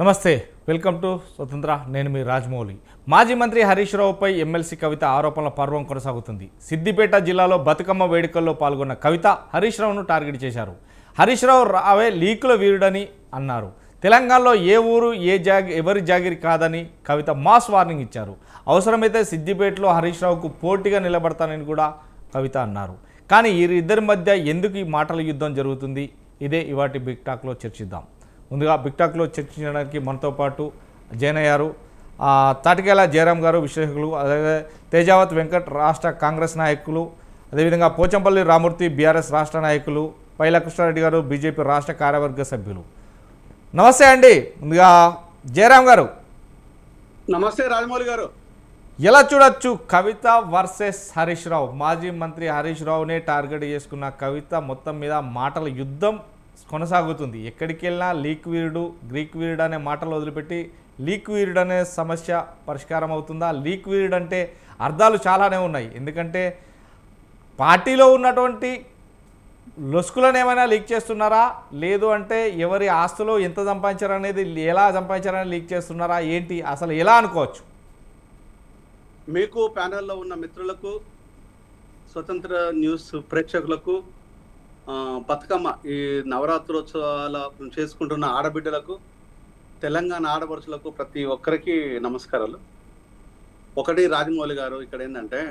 నమస్తే, welcome to స్వతంత్ర. నేను మీ రాజమౌళి. మాజీ మంత్రి హరీష్ రావుపై ఎమ్మెల్సీ కవిత ఆరోపణల పర్వం కొనసాగుతుంది. సిద్దిపేట జిల్లాలో బతుకమ్మ వేడుకల్లో పాల్గొన్న కవిత హరీష్ రావును టార్గెట్ చేశారు. హరీష్ రావు రావే లీకుల వీరుడని అన్నారు. తెలంగాణలో ఏ ఊరు ఎవరి జాగిరి కాదని కవిత మాస్ వార్నింగ్ ఇచ్చారు. అవసరమైతే సిద్దిపేటలో హరీష్ రావుకు పోటీగా నిలబడతానని కూడా కవిత అన్నారు. కానీ వీరిద్దరి మధ్య ఎందుకు ఈ మాటల యుద్ధం జరుగుతుంది? ఇదే ఇవాటి బిగ్ టాక్లో చర్చిద్దాం. ముందుగా బిగ్ టాక్లో చర్చించడానికి మనతో పాటు జైన్ అయ్యారు తాటికేల జయరాం గారు, విశ్లేషకులు, అలాగే తేజావత్ వెంకట్ రాష్ట్ర కాంగ్రెస్ నాయకులు, అదేవిధంగా పోచంపల్లి రామూర్తి బీఆర్ఎస్ రాష్ట్ర నాయకులు, పైల కృష్ణారెడ్డి గారు బీజేపీ రాష్ట్ర కార్యవర్గ సభ్యులు. నమస్తే అండి. ముందుగా జయరాం గారు. నమస్తే రాజమౌళి గారు. ఎలా చూడొచ్చు కవిత వర్సెస్ హరీష్ రావు? మాజీ మంత్రి హరీష్ రావునే టార్గెట్ చేసుకున్న కవిత మొత్తం మీద మాటల యుద్ధం కొనసాగుతుంది. ఎక్కడికి వెళ్ళినా లీక్ వీరుడు, గ్రీక్ వీరుడు అనే మాటలు వదిలిపెట్టి లీక్ వీరుడు అనే సమస్య పరిష్కారం అవుతుందా? లీక్ వీరుడు అంటే అర్థాలు చాలానే ఉన్నాయి. ఎందుకంటే పార్టీలో ఉన్నటువంటి లొసుకులను ఏమైనా లీక్ చేస్తున్నారా, లేదు అంటే ఎవరి ఆస్తులు ఎంత సంపాదించారనేది, ఎలా సంపాదించారని లీక్ చేస్తున్నారా, ఏంటి అసలు ఎలా అనుకోవచ్చు? మీకు ప్యానెల్లో ఉన్న మిత్రులకు, స్వతంత్ర న్యూస్ ప్రేక్షకులకు, బతుకమ్మ ఈ నవరాత్రోత్సవాల చేసుకుంటున్న ఆడబిడ్డలకు, తెలంగాణ ఆడపడుచులకు ప్రతి ఒక్కరికి నమస్కారాలు. ఒకటి రాజమౌళి గారు, ఇక్కడ ఏంటంటే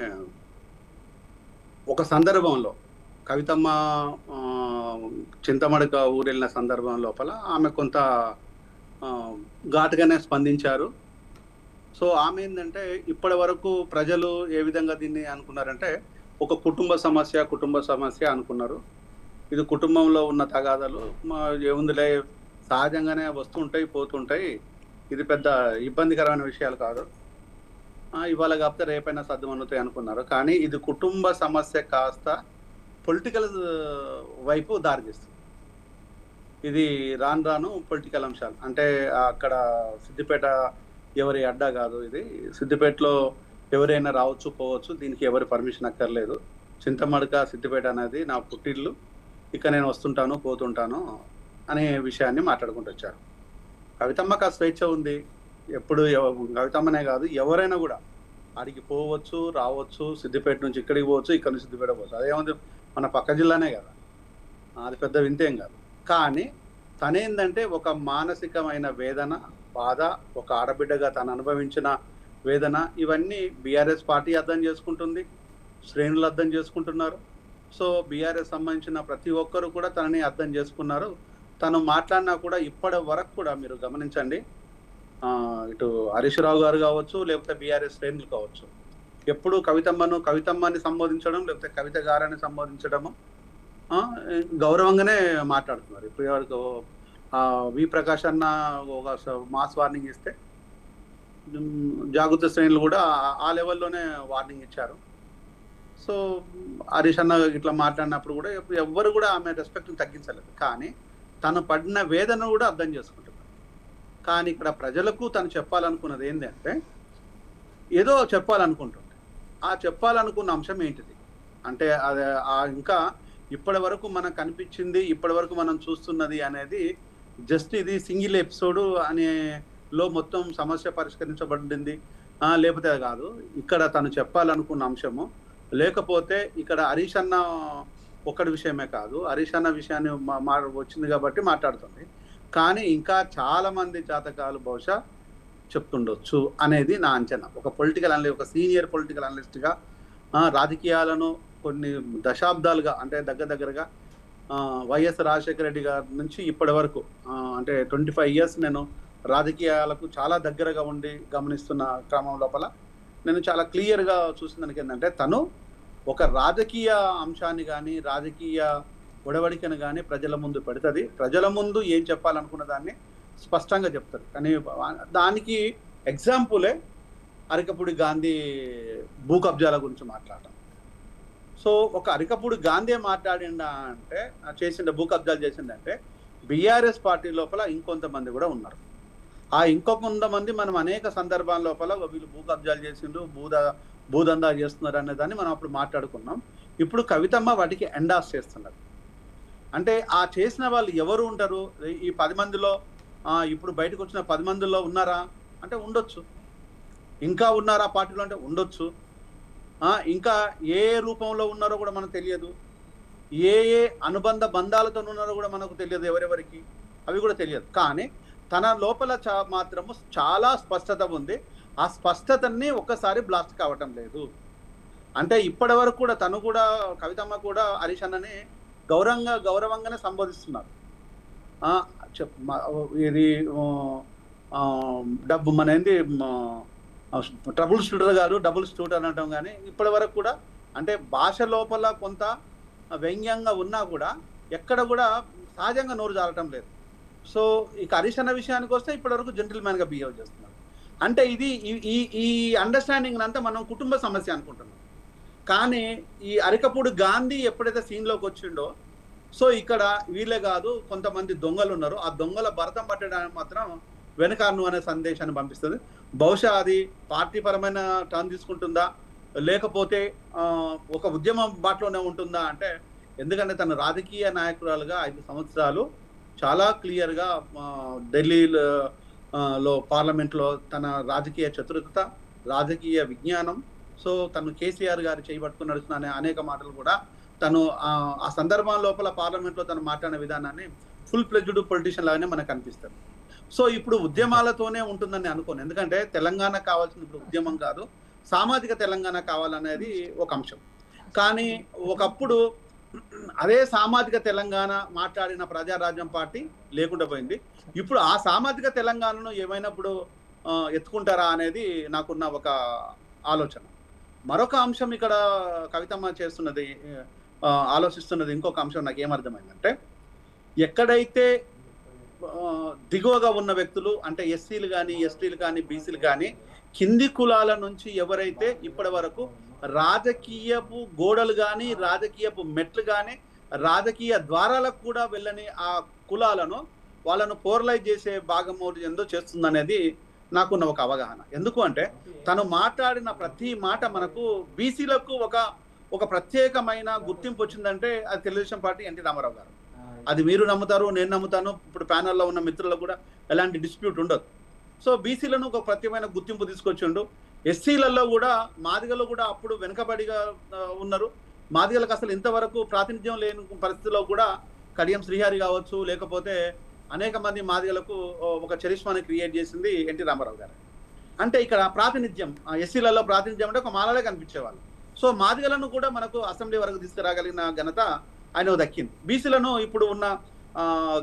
ఒక సందర్భంలో కవితమ్మ చింతమడక ఊరెళ్ళిన సందర్భం లోపల ఆమె కొంత ఘాటుగానే స్పందించారు. సో ఆమె ఏంటంటే ఇప్పటి వరకు ప్రజలు ఏ విధంగా దీన్ని అనుకున్నారంటే ఒక కుటుంబ సమస్య అనుకున్నారు. ఇది కుటుంబంలో ఉన్న తగాదాలు, ఏముందిలే సహజంగానే వస్తుంటాయి పోతుంటాయి, ఇది పెద్ద ఇబ్బందికరమైన విషయాలు కాదు, ఇవాళ కాకపోతే రేపైనా సర్దుమనుతాయి అనుకున్నారు. కానీ ఇది కుటుంబ సమస్య కాస్త పొలిటికల్ వైపు దారితీస్తుంది. ఇది రాను పొలిటికల్ అంశాలు అంటే అక్కడ సిద్దిపేట ఎవరి అడ్డా కాదు. ఇది సిద్దిపేటలో ఎవరైనా రావచ్చు పోవచ్చు, దీనికి ఎవరి పర్మిషన్ అక్కర్లేదు. చింతమడక సిద్దిపేట అనేది నా పుట్టిల్లు, ఇక నేను వస్తుంటాను పోతుంటాను అనే విషయాన్ని మాట్లాడుకుంటూ వచ్చారు. కవితమ్మకు ఆ స్వేచ్ఛ ఉంది. ఎప్పుడు కవితమ్మనే కాదు, ఎవరైనా కూడా ఆడికి పోవచ్చు, రావచ్చు, సిద్దిపేట నుంచి ఇక్కడికి పోవచ్చు, ఇక్కడ నుంచి సిద్దిపేట పోవచ్చు. అదేముంది, మన పక్క జిల్లానే కదా, అది పెద్ద వింతేం కాదు. కానీ తనేందంటే ఒక మానసికమైన వేదన, బాధ, ఒక ఆడబిడ్డగా తను అనుభవించిన వేదన, ఇవన్నీ బీఆర్ఎస్ పార్టీ అర్థం చేసుకుంటుంది, శ్రేణులు అర్థం చేసుకుంటున్నారు. సో బీఆర్ఎస్ సంబంధించిన ప్రతి ఒక్కరు కూడా తనని అర్థం చేసుకున్నారు. తను మాట్లాడినా కూడా ఇప్పటి వరకు కూడా మీరు గమనించండి, ఇటు హరీష్ రావు గారు కావచ్చు, లేకపోతే బీఆర్ఎస్ శ్రేణులు కావచ్చు, ఎప్పుడు కవితమ్మని సంబోధించడం, లేకపోతే కవిత గారని సంబోధించడము గౌరవంగానే మాట్లాడుతున్నారు. ఇప్పుడు వరకు వి ప్రకాష్ అన్న ఒక మాస్ వార్నింగ్ ఇస్తే జాగృత శ్రేణులు కూడా ఆ లెవెల్లోనే వార్నింగ్ ఇచ్చారు. సో హరీష్ అన్న ఇట్లా మాట్లాడినప్పుడు కూడా ఎవ్వరు కూడా ఆమె రెస్పెక్ట్ని తగ్గించలేదు. కానీ తను పడిన వేదన కూడా అర్థం చేసుకుంటున్నారు. కానీ ఇక్కడ ప్రజలకు తను చెప్పాలనుకున్నది ఏంటంటే, ఏదో చెప్పాలనుకుంటుంది. ఆ చెప్పాలనుకున్న అంశం ఏంటిది అంటే అది ఇంకా ఇప్పటి వరకు మనకు కనిపించింది, ఇప్పటి వరకు మనం చూస్తున్నది అనేది జస్ట్ ఇది సింగిల్ ఎపిసోడ్ అనేలో మొత్తం సమస్య పరిష్కరించబడింది లేకపోతే కాదు. ఇక్కడ తను చెప్పాలనుకున్న అంశము, లేకపోతే ఇక్కడ హరీష్ అన్న ఒక్కడి విషయమే కాదు, హరీష్ అన్న విషయాన్ని వచ్చింది కాబట్టి మాట్లాడుతుంది. కానీ ఇంకా చాలా మంది జాతకాలు బహుశా చెప్తుండొచ్చు అనేది నా అంచనా. ఒక పొలిటికల్ అనలిస్ట్, ఒక సీనియర్ పొలిటికల్ అనలిస్ట్గా రాజకీయాలను కొన్ని దశాబ్దాలుగా అంటే దగ్గరగా వైఎస్ రాజశేఖర రెడ్డి గారి నుంచి ఇప్పటి వరకు అంటే 25 years నేను రాజకీయాలకు చాలా దగ్గరగా ఉండి గమనిస్తున్న క్రమం లోపల నేను చాలా క్లియర్గా చూసిన దానికి ఏంటంటే, తను ఒక రాజకీయ అంశాన్ని కానీ రాజకీయ ఒడవడికను కానీ ప్రజల ముందు పెడుతుంది. ప్రజల ముందు ఏం చెప్పాలనుకున్న దాన్ని స్పష్టంగా చెప్తుంది. కానీ దానికి ఎగ్జాంపులే అరికపూడి గాంధీ భూ కబ్జాల గురించి మాట్లాడటం. సో ఒక అరికపూడి గాంధీ మాట్లాడిండా అంటే, చేసిండ భూ కబ్జాలు చేసిందంటే బీఆర్ఎస్ పార్టీ లోపల ఇంకొంతమంది కూడా ఉన్నారు. ఆ ఇంకొంతమంది మనం అనేక సందర్భాల లోపల వీళ్ళు భూ కబ్జాలు చేసిండ్రు, భూదందా చేస్తున్నారు అనే దాన్ని మనం అప్పుడు మాట్లాడుకున్నాం. ఇప్పుడు కవితమ్మ వాటికి ఎండాస్ చేస్తున్నారు. అంటే ఆ చేసిన వాళ్ళు ఎవరు ఉంటారు? ఈ 10 మందిలో ఇప్పుడు బయటకు వచ్చిన 10 మందిలో ఉన్నారా అంటే ఉండొచ్చు, ఇంకా ఉన్నారా పార్టీలో అంటే ఉండొచ్చు, ఇంకా ఏ రూపంలో ఉన్నారో కూడా మనకు తెలియదు, ఏ ఏ అనుబంధ బంధాలతో ఉన్నారో కూడా మనకు తెలియదు, ఎవరెవరికి అవి కూడా తెలియదు. కానీ తన లోపల మాత్రము చాలా స్పష్టత ఉంది. ఆ స్పష్టతని ఒక్కసారి బ్లాస్ట్ కావటం లేదు. అంటే ఇప్పటి వరకు కూడా తను కూడా, కవితమ్మ కూడా హరీష్ అన్నని గౌరవంగానే సంబోధిస్తున్నారు. ఇది డబ్బు మన ఏంది ట్రబుల్ షూటర్ గారు, డబుల్ షూటర్ అనటం. కానీ ఇప్పటి వరకు కూడా అంటే భాష లోపల కొంత వ్యంగ్యంగా ఉన్నా కూడా ఎక్కడ కూడా సహజంగా నోరు జారటం లేదు. సో ఇక హరీష్ అన్న విషయానికి వస్తే ఇప్పటివరకు జెంటిల్మెన్గా బిహేవ్ చేస్తున్నారు. అంటే ఇది ఈ అండర్స్టాండింగ్ అంతా మనం కుటుంబ సమస్య అనుకుంటున్నాం. కానీ ఈ అరికపూడి గాంధీ ఎప్పుడైతే సీన్లోకి వచ్చిండో, సో ఇక్కడ వీళ్ళే కాదు కొంతమంది దొంగలు ఉన్నారు, ఆ దొంగల భరతం పట్టడానికి మాత్రం వెనకాను అనే సందేశాన్ని పంపిస్తుంది. బహుశా అది పార్టీ పరమైన టర్న్ తీసుకుంటుందా, లేకపోతే ఒక ఉద్యమం బాటలోనే ఉంటుందా అంటే, ఎందుకంటే తన రాజకీయ నాయకురాలుగా 5 సంవత్సరాలు చాలా క్లియర్గా ఢిల్లీలో పార్లమెంట్లో తన రాజకీయ చతురత, రాజకీయ విజ్ఞానం, సో తను కేసీఆర్ గారు చేయబట్టుకుని నడుస్తున్న అనేక మాటలు కూడా తను ఆ సందర్భం లోపల పార్లమెంట్లో తను మాట్లాడిన విధానాన్ని ఫుల్ ప్లెడ్జ్డ్ పొలిటీషియన్ లాగానే మనకు అనిపిస్తుంది. సో ఇప్పుడు ఉద్యమాలతోనే ఉంటుందని అనుకోను, ఎందుకంటే తెలంగాణ కావాల్సిన ఇప్పుడు ఉద్యమం కాదు, సామాజిక తెలంగాణ కావాలనేది ఒక అంశం. కానీ ఒకప్పుడు అదే సామాజిక తెలంగాణ మాట్లాడిన ప్రజారాజ్యం పార్టీ లేకుండా పోయింది. ఇప్పుడు ఆ సామాజిక తెలంగాణను ఏమైనప్పుడు ఎత్తుకుంటారా అనేది నాకున్న ఒక ఆలోచన. మరొక అంశం ఇక్కడ కవితమ్మ చేస్తున్నది, ఆలోచిస్తున్నది ఇంకొక అంశం నాకు ఏమర్థమైందంటే, ఎక్కడైతే దిగువగా ఉన్న వ్యక్తులు అంటే ఎస్సీలు కానీ, ఎస్టీలు కానీ, బీసీలు కానీ, కింది కులాల నుంచి ఎవరైతే ఇప్పటి వరకు రాజకీయపు గోడలు కానీ, రాజకీయపు మెట్లు కానీ, రాజకీయ ద్వారాలకు కూడా వెళ్ళని ఆ కులాలను వాళ్ళను పోరలైజ్ చేసే భాగం ఎందో చేస్తుందనేది నాకున్న ఒక అవగాహన. ఎందుకు అంటే తను మాట్లాడిన ప్రతి మాట మనకు బీసీలకు ఒక ప్రత్యేకమైన గుర్తింపు వచ్చిందంటే అది తెలుగుదేశం పార్టీ ఎన్టీ రామారావు గారు. అది మీరు నమ్ముతారు, నేను నమ్ముతాను, ఇప్పుడు ప్యానల్లో ఉన్న మిత్రులకు కూడా ఎలాంటి డిస్ప్యూట్ ఉండదు. సో బీసీలను ఒక ప్రత్యేకమైన గుర్తింపు తీసుకొచ్చిండు. ఎస్సీలలో కూడా, మాదిగలు కూడా అప్పుడు వెనుకబడిగా ఉన్నారు. మాదిగలకు అసలు ఇంతవరకు ప్రాతినిధ్యం లేని పరిస్థితిలో కూడా కడియం శ్రీహరి కావచ్చు, లేకపోతే అనేక మంది మాదిగలకు ఒక చరిష్మాని క్రియేట్ చేసింది ఎన్టీ రామారావు గారు. అంటే ఇక్కడ ప్రాతినిధ్యం, ఎస్సీలలో ప్రాతినిధ్యం అంటే ఒక మాలలే కనిపించేవాళ్ళు. సో మాదిగలను కూడా మనకు అసెంబ్లీ వరకు తీసుకురాగలిగిన ఘనత ఆయన దక్కింది. బీసీలను ఇప్పుడు ఉన్న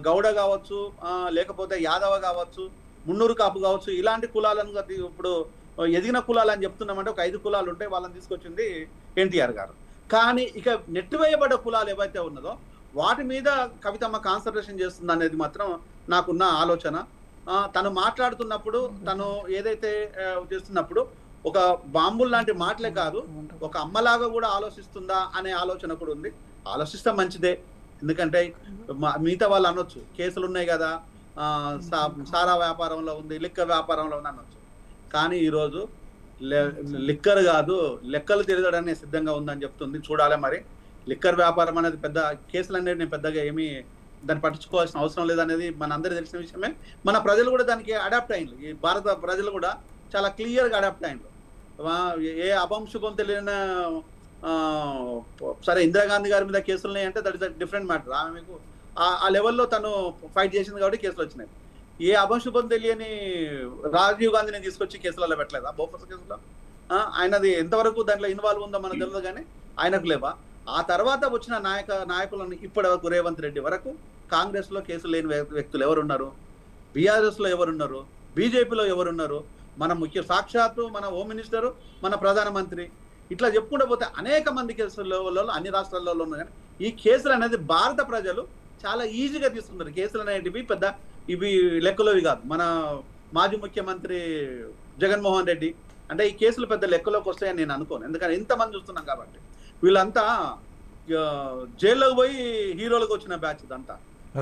గౌడ కావచ్చు, లేకపోతే యాదవ కావచ్చు, మున్నూరు కాపు కావచ్చు, ఇలాంటి కులాలను ఇప్పుడు ఎదిగిన కులాలు అని చెప్తున్నామంటే ఒక 5 కులాలు ఉంటాయి, వాళ్ళని తీసుకొచ్చింది ఎన్టీఆర్ గారు. కానీ ఇక నెట్టివేయబడ్డ కులాలు ఏవైతే ఉన్నదో వాటి మీద కవితమ్మ కాన్సన్ట్రేషన్ చేస్తుంది అనేది మాత్రం నాకున్న ఆలోచన. తను మాట్లాడుతున్నప్పుడు, తను ఏదైతే చేస్తున్నప్పుడు ఒక బాంబుల్ లాంటి మాటలే కాదు, ఒక అమ్మలాగా కూడా ఆలోచిస్తుందా అనే ఆలోచన కూడా ఉంది. ఆలోచిస్తే మంచిదే, ఎందుకంటే మిగతా వాళ్ళు అనొచ్చు కేసులు ఉన్నాయి కదా, సారా వ్యాపారంలో ఉంది, లిక్కర్ వ్యాపారంలో ఉంది అనొచ్చు. కానీ ఈరోజు లిక్కర్ కాదు, లెక్కలు తిరగడానే సిద్ధంగా ఉందని చెప్తుంది. చూడాలి మరి. లిక్కర్ వ్యాపారం అనేది పెద్ద కేసులు అనేది నేను పెద్దగా ఏమీ దాన్ని పట్టించుకోవాల్సిన అవసరం లేదనేది మన అందరికీ తెలిసిన విషయమే. మన ప్రజలు కూడా దానికి అడాప్ట్ అయ్యిండ్రు. ఈ భారత ప్రజలు కూడా చాలా క్లియర్గా అడాప్ట్ అయ్యిండ్రు. ఏ అభంశుభం తెలియన సరే ఇందిరాగాంధీ గారి మీద కేసులు ఉన్నాయి అంటే that is a different matter. ఆమె మీకు ఆ లెవెల్లో తను ఫైట్ చేసింది కాబట్టి కేసులు వచ్చినాయి. ఏ అభంశుభం తెలియని రాజీవ్ గాంధీని తీసుకొచ్చి కేసులలో పెట్టలేదా? బోఫర్స్ కేసులో ఆయనది ఎంతవరకు దాంట్లో ఇన్వాల్వ్ ఉందో మనకు తెలియదు, కానీ ఆయనకు లేవా? ఆ తర్వాత వచ్చిన నాయకులను ఇప్పటి వరకు రేవంత్ రెడ్డి వరకు కాంగ్రెస్లో కేసులు లేని వ్యక్తులు ఎవరున్నారు? బీఆర్ఎస్లో ఎవరున్నారు? బీజేపీలో ఎవరున్నారు? మన సాక్షాత్తు మన హోమ్ మినిస్టరు, మన ప్రధానమంత్రి, ఇట్లా చెప్పుకుంటూ పోతే అనేక మంది కేసులలో అన్ని రాష్ట్రాల్లో ఉన్నాయి. కానీ ఈ కేసులు అనేది భారత ప్రజలు చాలా ఈజీగా తీసుకున్నారు. కేసులు అనేటివి పెద్ద ఇవి లెక్కలోవి కాదు. మన మాజీ ముఖ్యమంత్రి జగన్మోహన్ రెడ్డి అంటే ఈ కేసులు పెద్ద లెక్కలోకి వస్తాయని నేను అనుకోను, ఎందుకంటే ఇంతమంది చూస్తున్నాం కాబట్టి. వీళ్ళంతా జైల్లోకి పోయి హీరోలకు వచ్చిన బ్యాచ్ ఇదంతా.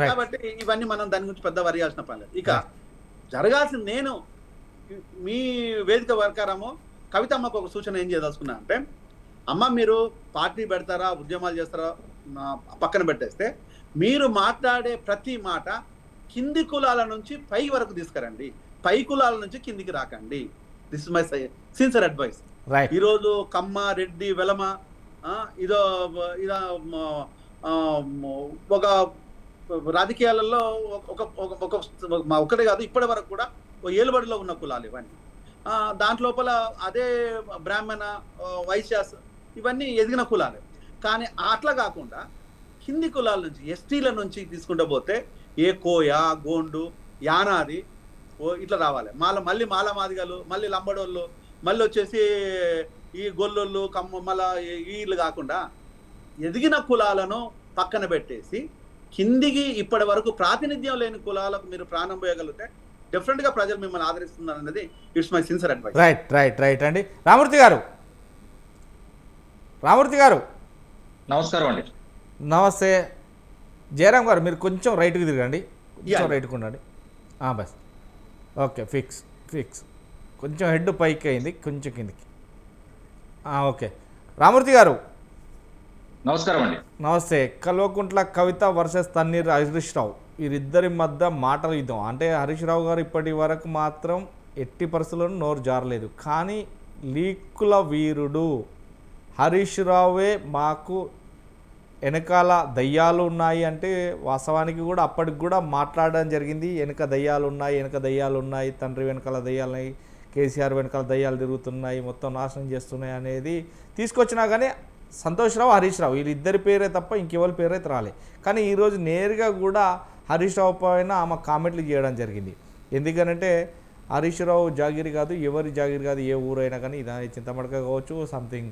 కాబట్టి ఇవన్నీ మనం దాని గురించి పెద్ద వరియాల్సిన పని లేదు. ఇక జరగాల్సింది, నేను మీ వేదిక ప్రకారము కవితమ్మకు ఒక సూచన ఏం చేయదలుచుకున్నా అంటే, అమ్మ మీరు పార్టీ పెడతారా, ఉద్యమాలు చేస్తారా పక్కన పెట్టేస్తే, మీరు మాట్లాడే ప్రతి మాట కింది కులాల నుంచి పై వరకు తీసుకురండి, పై కులాల నుంచి కిందికి రాకండి. This is my sincere advice. Right. ఈరోజు కమ్మ, రెడ్డి, వెలమ ఇదో ఇదో ఒక రాజకీయాలలో ఒకటే కాదు, ఇప్పటి వరకు కూడా ఏలుబడిలో ఉన్న కులాలు ఇవన్నీ. దాంట్లోపల అదే బ్రాహ్మణ, వైశ్యాస్ ఇవన్నీ ఎదిగిన కులాలే. కానీ అట్లా కాకుండా కింది కులాల నుంచి, ఎస్టీల నుంచి తీసుకుంటూ పోతే ఏ కోయ, గోండు, యానాది ఇట్లా రావాలి. మళ్ళీ మాదిగలు, మళ్ళీ లంబడోళ్ళు, మళ్ళీ వచ్చేసి ఈ గొల్లోళ్ళు, మళ్ళీ వీళ్ళు కాకుండా ఎదిగిన కులాలను పక్కన పెట్టేసి కిందికి ఇప్పటి వరకు ప్రాతినిధ్యం లేని కులాలకు మీరు ప్రాణం పోయగలిగితే డెఫినెట్గా ప్రజలు మిమ్మల్ని ఆదరిస్తున్నారు అనేది it's my sincere advice. Right అండి. రామూర్తి గారు నమస్కారం అండి. నమస్తే. జయరామ్ గారు మీరు కొంచెం రైట్కి తిరగండి, కొంచెం రైట్కి ఉండండి. Bus okay, fix. కొంచెం హెడ్ పైకి అయింది, కొంచెం కిందికి. ఓకే. రామూర్తి గారు నమస్కారం అండి. నమస్తే. కల్వకుంట్ల కవిత వర్సెస్ తన్నీర్ హరీష్ రావు, వీరిద్దరి మధ్య మాటల యుద్ధం. అంటే హరీష్ రావు గారు ఇప్పటి వరకు మాత్రం ఎట్టి పరిస్థితులను నోరు జారలేదు. కానీ లీకుల వీరుడు హరీష్ రావే మాకు వెనకాల దయ్యాలు ఉన్నాయి అంటే వాస్తవానికి కూడా అప్పటికి కూడా మాట్లాడడం జరిగింది. వెనక దయ్యాలు ఉన్నాయి, తండ్రి వెనకాల దయ్యాలు ఉన్నాయి, కేసీఆర్ వెనకాల దయ్యాలు తిరుగుతున్నాయి, మొత్తం నాశనం చేస్తున్నాయి అనేది తీసుకొచ్చినా కానీ సంతోష్ రావు, హరీష్ రావు వీళ్ళిద్దరి పేరే తప్ప ఇంకెవరి పేరు అయితే రాలే. కానీ ఈరోజు నేరుగా కూడా హరీష్ రావు పైన ఆమె కామెంట్లు చేయడం జరిగింది. ఎందుకనంటే హరీష్ రావు జాగిరి కాదు, ఎవరి జాగిరి కాదు, ఏ ఊరైనా కానీ ఇది చింతమడక కావచ్చు, సంథింగ్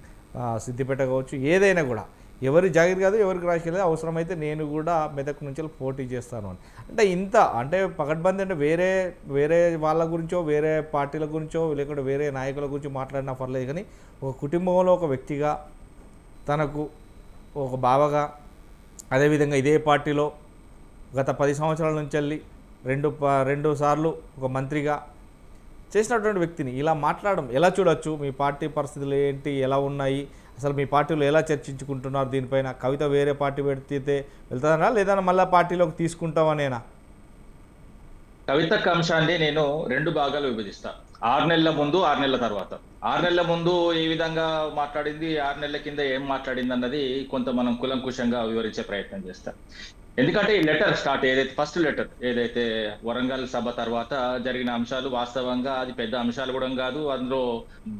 సిద్దిపేట కావచ్చు, ఏదైనా కూడా ఎవరి జాగిరి కాదు, ఎవరికి రాజకీయాలు అవసరమైతే నేను కూడా మెదక్ నుంచి పోటీ చేస్తాను అని. అంటే ఇంత అంటే పకడ్బందీ అంటే వేరే వాళ్ళ గురించో, వేరే పార్టీల గురించో, లేకుంటే వేరే నాయకుల గురించి మాట్లాడినా పర్లేదు. కానీ ఒక కుటుంబంలో ఒక వ్యక్తిగా, తనకు ఒక బావగా, అదేవిధంగా ఇదే పార్టీలో గత 10 సంవత్సరాల నుంచి వెళ్ళి రెండు సార్లు ఒక మంత్రిగా చేసినటువంటి వ్యక్తిని ఇలా మాట్లాడడం ఎలా చూడొచ్చు? మీ పార్టీ పరిస్థితులు ఏంటి, ఎలా ఉన్నాయి, అసలు మీ పార్టీలో ఎలా చర్చించుకుంటున్నారు దీనిపైన? కవిత వేరే పార్టీ పెడితే వెళ్తానా, లేదా మళ్ళీ పార్టీలోకి తీసుకుంటామనేనా? కవిత అంశాన్ని నేను 2 భాగాలు విభజిస్తా. 6 నెలల ముందు, 6 నెలల తర్వాత. 6 నెలల ముందు ఏ విధంగా మాట్లాడింది, 6 నెలల కింద ఏం మాట్లాడింది అన్నది కొంత మనం కులంకుశంగా వివరించే ప్రయత్నం చేస్తాం. ఎందుకంటే ఈ లెటర్ స్టార్ట్ ఏదైతే ఫస్ట్ లెటర్ ఏదైతే వరంగల్ సభ తర్వాత జరిగిన అంశాలు వాస్తవంగా అది పెద్ద అంశాలు కూడా కాదు, అందులో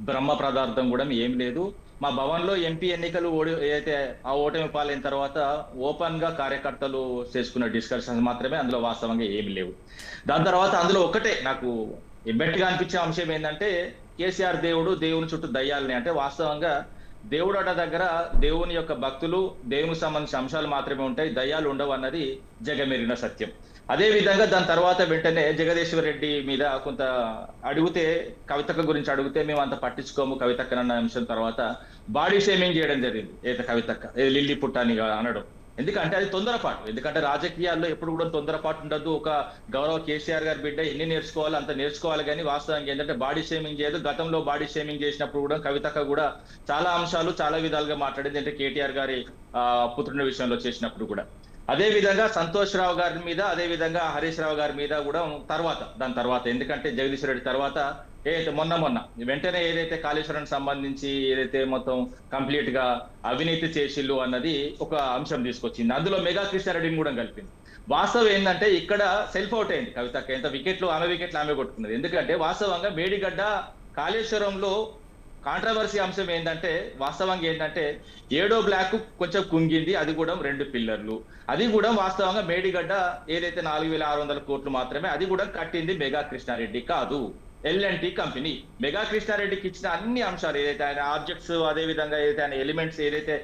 బ్రహ్మ పదార్థం కూడా ఏం లేదు. మా భవన్లో ఎంపీ ఎన్నికలు ఏదైతే ఆ ఓటమి పాలైన తర్వాత ఓపెన్ గా కార్యకర్తలు చేసుకున్న డిస్కషన్స్ మాత్రమే, అందులో వాస్తవంగా ఏమి లేవు. దాని తర్వాత అందులో ఒకటే నాకు ఇబ్బెట్టిగా అనిపించే అంశం ఏంటంటే కేసీఆర్ దేవుని చుట్టూ దయ్యాలని. అంటే వాస్తవంగా దేవుడట దగ్గర దేవుని యొక్క భక్తులు, దేవునికి సంబంధించిన అంశాలు మాత్రమే ఉంటాయి, దయ్యాలు ఉండవు అన్నది జగమెరిగిన సత్యం. అదే విధంగా దాని తర్వాత వెంటనే జగదీశ్వర్ రెడ్డి మీద కొంత అడిగితే, కవితక్క గురించి అడిగితే మేము అంత పట్టించుకోము కవితక్కనన్న అంశం తర్వాత బాడీ షేమింగ్ చేయడం జరిగింది. ఏదో కవితక్క లిల్లీ పుట్టాని అనడం. ఎందుకంటే అది తొందరపాటు. ఎందుకంటే రాజకీయాల్లో ఎప్పుడు కూడా తొందరపాటు ఉండదు. ఒక గౌరవ కేసీఆర్ గారి బిడ్డ ఎన్ని నేర్చుకోవాలి అంత నేర్చుకోవాలి. కానీ వాస్తవానికి ఏంటంటే బాడీ షేమింగ్ చేయదు. గతంలో బాడీ షేమింగ్ చేసినప్పుడు కూడా కవితక్క కూడా చాలా అంశాలు చాలా విధాలుగా మాట్లాడింది. అంటే కేటీఆర్ గారి పుత్రుని విషయంలో చేసినప్పుడు కూడా. అదే విధంగా సంతోష్ రావు గారి మీద, అదే విధంగా హరీష్ రావు గారి మీద కూడా దాని తర్వాత ఎందుకంటే జగదీశ్వర్ రెడ్డి తర్వాత ఏదైతే మొన్న వెంటనే ఏదైతే కాళేశ్వరం సంబంధించి ఏదైతే మొత్తం కంప్లీట్ గా అవినీతి చేసిల్లు అన్నది ఒక అంశం తీసుకొచ్చింది. అందులో మెగా కృష్ణారెడ్డిని కూడా కలిపింది. వాస్తవం ఏంటంటే ఇక్కడ సెల్ఫ్ అవుట్ అయింది కవితక్క. ఎంత వికెట్లు ఆమె కొట్టుకున్నది. ఎందుకంటే వాస్తవంగా మేడిగడ్డ కాళేశ్వరంలో కాంట్రవర్సీ అంశం ఏంటంటే వాస్తవంగా ఏంటంటే 7వ బ్లాక్ కొంచెం కుంగింది, అది కూడా 2 పిల్లర్లు. అది కూడా వాస్తవంగా మేడిగడ్డ ఏదైతే 4,600 కోట్లు మాత్రమే, అది కూడా కట్టింది మెగా కృష్ణారెడ్డి కాదు, L&T కంపెనీ. మెగా కృష్ణారెడ్డికి ఇచ్చిన అన్ని అంశాలు ఏదైతే ఆయన ఆబ్జెక్ట్స్, అదే విధంగా ఏదైతే ఆయన ఎలిమెంట్స్ ఏదైతే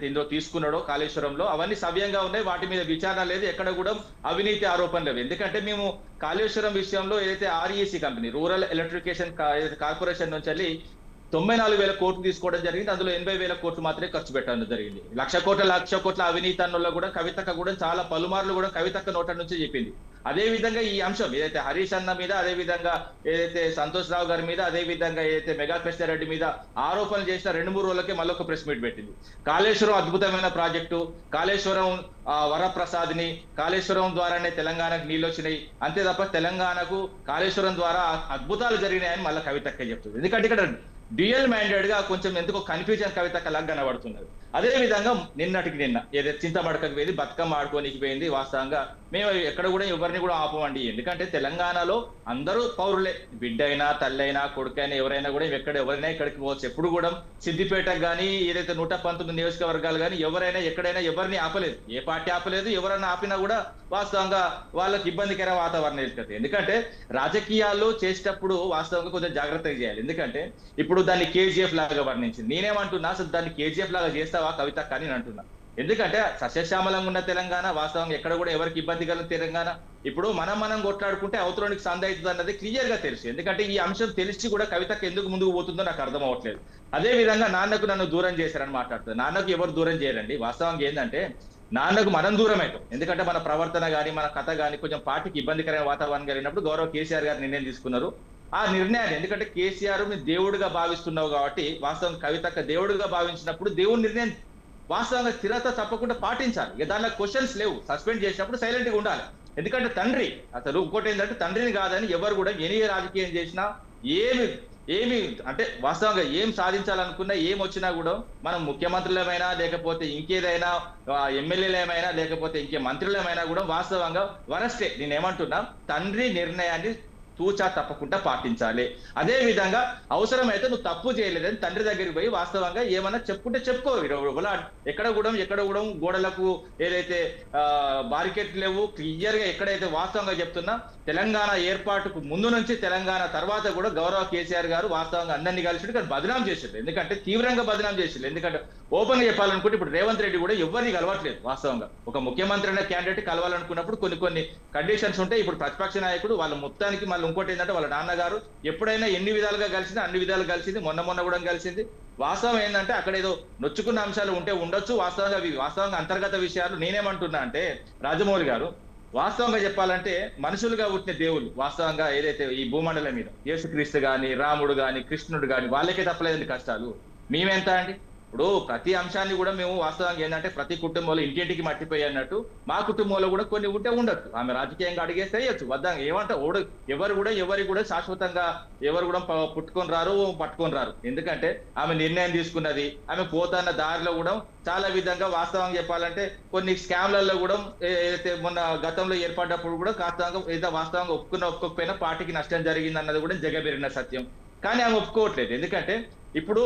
ఇందులో తీసుకున్నాడో కాళేశ్వరంలో అవన్నీ సవ్యంగా ఉన్నాయి. వాటి మీద విచారణ లేదు, ఎక్కడ కూడా అవినీతి ఆరోపణలు లేవు. ఎందుకంటే మేము కాళేశ్వరం విషయంలో ఏదైతే REC company, rural electrification corporation నుంచి వెళ్ళి 94,000 కోట్లు తీసుకోవడం జరిగింది. అందులో 80,000 కోట్లు మాత్రమే ఖర్చు పెట్టడం జరిగింది. 1,00,000 కోట్ల అవినీతి అన్నుల్లో కూడా కవితక్క కూడా చాలా పలుమార్లు కూడా కవితక్క నోట నుంచి చెప్పింది అదే విధంగా ఈ అంశం ఏదైతే హరీష్ అన్న మీద, అదే విధంగా ఏదైతే సంతోష్ రావు గారి మీద, అదే విధంగా ఏదైతే మెగా కృష్ణారెడ్డి మీద ఆరోపణలు చేసిన 2-3 రోజులకే మళ్ళొక ప్రెస్ మీట్ పెట్టింది. కాళేశ్వరం అద్భుతమైన ప్రాజెక్టు, కాళేశ్వరం వరప్రసాద్ని, కాళేశ్వరం ద్వారానే తెలంగాణకు నీళ్ళు వచ్చినాయి, అంతే తప్ప తెలంగాణకు కాళేశ్వరం ద్వారా అద్భుతాలు జరిగినాయని మళ్ళీ కవితక్క చెప్తుంది. ఎందుకంటే ఇక్కడ డ్యూయల్ మైండెడ్ గా కొంచెం ఎందుకో కన్ఫ్యూజన్ కవితక్క లాగా కనబడుతున్నది. అదే విధంగా నిన్న ఏదైతే చింతమడకకు పోయింది, బతుకమ్మ ఆడుకోనికి పోయింది. వాస్తవంగా మేము ఎక్కడ కూడా ఎవరిని కూడా ఆపమండి. ఎందుకంటే తెలంగాణలో అందరూ పౌరులే, బిడ్డ అయినా, తల్లైనా, కొడుకైనా, ఎవరైనా కూడా ఎవరైనా ఇక్కడికి పోవచ్చు. ఎప్పుడు కూడా సిద్దిపేటకు కానీ ఏదైతే 119 నియోజకవర్గాలు కానీ ఎవరైనా ఎక్కడైనా ఎవరిని ఆపలేదు, ఏ పార్టీ ఆపలేదు. ఎవరైనా ఆపినా కూడా వాస్తవంగా వాళ్ళకి ఇబ్బందికర వాతావరణం ఏర్పడుతుంది. ఎందుకంటే రాజకీయాల్లో చేసేటప్పుడు వాస్తవంగా కొంచెం జాగ్రత్తగా చేయాలి. ఎందుకంటే ఇప్పుడు దాన్ని కేజీఎఫ్ లాగా వర్ణించింది. నేనేమంటున్నా, అసలు దాన్ని కేజీఎఫ్ లాగా చేస్తావా కవితక్క అని అంటున్నా. ఎందుకంటే సస్యశ్యామలంగా ఉన్న తెలంగాణ, వాస్తవంగా ఎక్కడ కూడా ఎవరికి ఇబ్బంది కలిగిన తెలంగాణ. ఇప్పుడు మనం కొట్లాడుకుంటే అవతరానికి సంద అవుతుంది అన్నది క్లియర్ గా తెలుసు. ఎందుకంటే ఈ అంశం తెలిసి కూడా కవితకు ఎందుకు ముందుకు పోతుందో నాకు అర్థం అవ్వట్లేదు. అదే విధంగా నాన్నకు నన్ను దూరం చేశారని మాట్లాడుతుంది. నాన్నకు ఎవరు దూరం చేయరండి. వాస్తవంగా ఏంటంటే నాన్నకు మనం దూరం అవుతాం. ఎందుకంటే మన ప్రవర్తన కానీ, మన కథ కానీ కొంచెం పార్టీకి ఇబ్బందికరమైన వాతావరణం కలిగినప్పుడు గౌరవ కేసీఆర్ గారు నిర్ణయం తీసుకున్నారు. ఆ నిర్ణయాన్ని, ఎందుకంటే కేసీఆర్ ని దేవుడిగా భావిస్తున్నావు కాబట్టి, వాస్తవంగా కవితక్క దేవుడిగా భావించినప్పుడు దేవుడి నిర్ణయం వాస్తవంగా స్థిరత తప్పకుండా పాటించాలి. ఇక దానిలో క్వశ్చన్స్ లేవు. సస్పెండ్ చేసినప్పుడు సైలెంట్ గా ఉండాలి. ఎందుకంటే తండ్రి, అసలు ఇంకోటి ఏంటంటే తండ్రిని కాదని ఎవరు కూడా ఎన్ని రాజకీయం చేసినా ఏమి అంటే వాస్తవంగా ఏం సాధించాలనుకున్నా, ఏం వచ్చినా కూడా మనం ముఖ్యమంత్రులమైనా, లేకపోతే ఇంకేదైనా ఎమ్మెల్యేలమైనా, లేకపోతే ఇంకే మంత్రులమైనా కూడా వాస్తవంగా వరస్టే. నేనేమంటున్నా, తండ్రి నిర్ణయాన్ని తూచా తప్పకుండా పాటించాలి. అదే విధంగా అవసరమైతే నువ్వు తప్పు చేయలేదని తండ్రి దగ్గరికి పోయి వాస్తవంగా ఏమన్నా చెప్పుకుంటే చెప్పుకో. ఎక్కడ కూడా గోడలకు ఏదైతే బారికేట్లు లేవు. క్లియర్ గా ఎక్కడైతే వాస్తవంగా చెప్తున్నా, తెలంగాణ ఏర్పాటుకు ముందు నుంచి తెలంగాణ తర్వాత కూడా గౌరవ కేసీఆర్ గారు వాస్తవంగా అందరినీ కలిసి ఇక్కడ బదనాం చేశారు. ఎందుకంటే తీవ్రంగా బదనాం చేశారు. ఎందుకంటే ఓపెన్ గా చెప్పాలనుకుంటే ఇప్పుడు రేవంత్ రెడ్డి కూడా ఎవరిని కలవట్లేదు. వాస్తవంగా ఒక ముఖ్యమంత్రి అనే క్యాండిడేట్ కలవాలనుకున్నప్పుడు కొన్ని కండిషన్స్ ఉంటాయి. ఇప్పుడు ప్రతిపక్ష నాయకుడు వాళ్ళ మొత్తానికి మళ్ళీ ఇంకోటి ఏంటంటే వాళ్ళ నాన్నగారు ఎప్పుడైనా ఎన్ని విధాలుగా కలిసింది అన్ని విధాలు కలిసింది. మొన్న కూడా కలిసింది. వాస్తవం ఏంటంటే అక్కడ ఏదో నొచ్చుకున్న అంశాలు ఉంటే ఉండొచ్చు. వాస్తవంగా అంతర్గత విషయాలు. నేనేమంటున్నా అంటే రాజమౌళి గారు, వాస్తవంగా చెప్పాలంటే మనుషులుగా పుట్టిన దేవుళ్ళు వాస్తవంగా ఏదైతే ఈ భూమండలం మీద యేసుక్రీస్తు గాని, రాముడు గాని, కృష్ణుడు గాని వాళ్ళకే తప్పలేదండి కష్టాలు. మేమెంత అండి? ఇప్పుడు ప్రతి అంశాన్ని కూడా మేము వాస్తవంగా ఏంటంటే ప్రతి కుటుంబంలో ఇంటింటికి మట్టిపోయి అన్నట్టు మా కుటుంబంలో కూడా కొన్ని ఉంటే ఉండొచ్చు. ఆమె రాజకీయంగా అడిగేస్తే వేయచ్చు. వద్దాం ఏమంటే ఎవరు కూడా శాశ్వతంగా ఎవరు కూడా పుట్టుకొని రారు, పట్టుకొని రారు. ఎందుకంటే ఆమె నిర్ణయం తీసుకున్నది, ఆమె పోతున్న దారిలో కూడా చాలా విధంగా వాస్తవంగా చెప్పాలంటే కొన్ని స్కామ్లలో కూడా ఏదైతే మొన్న గతంలో ఏర్పడ్డప్పుడు కూడా వాస్తవంగా ఒప్పుకోకపోయినా పార్టీకి నష్టం జరిగింది అన్నది కూడా జగబెరిగిన సత్యం. కానీ ఆమె ఒప్పుకోవట్లేదు. ఎందుకంటే ఇప్పుడు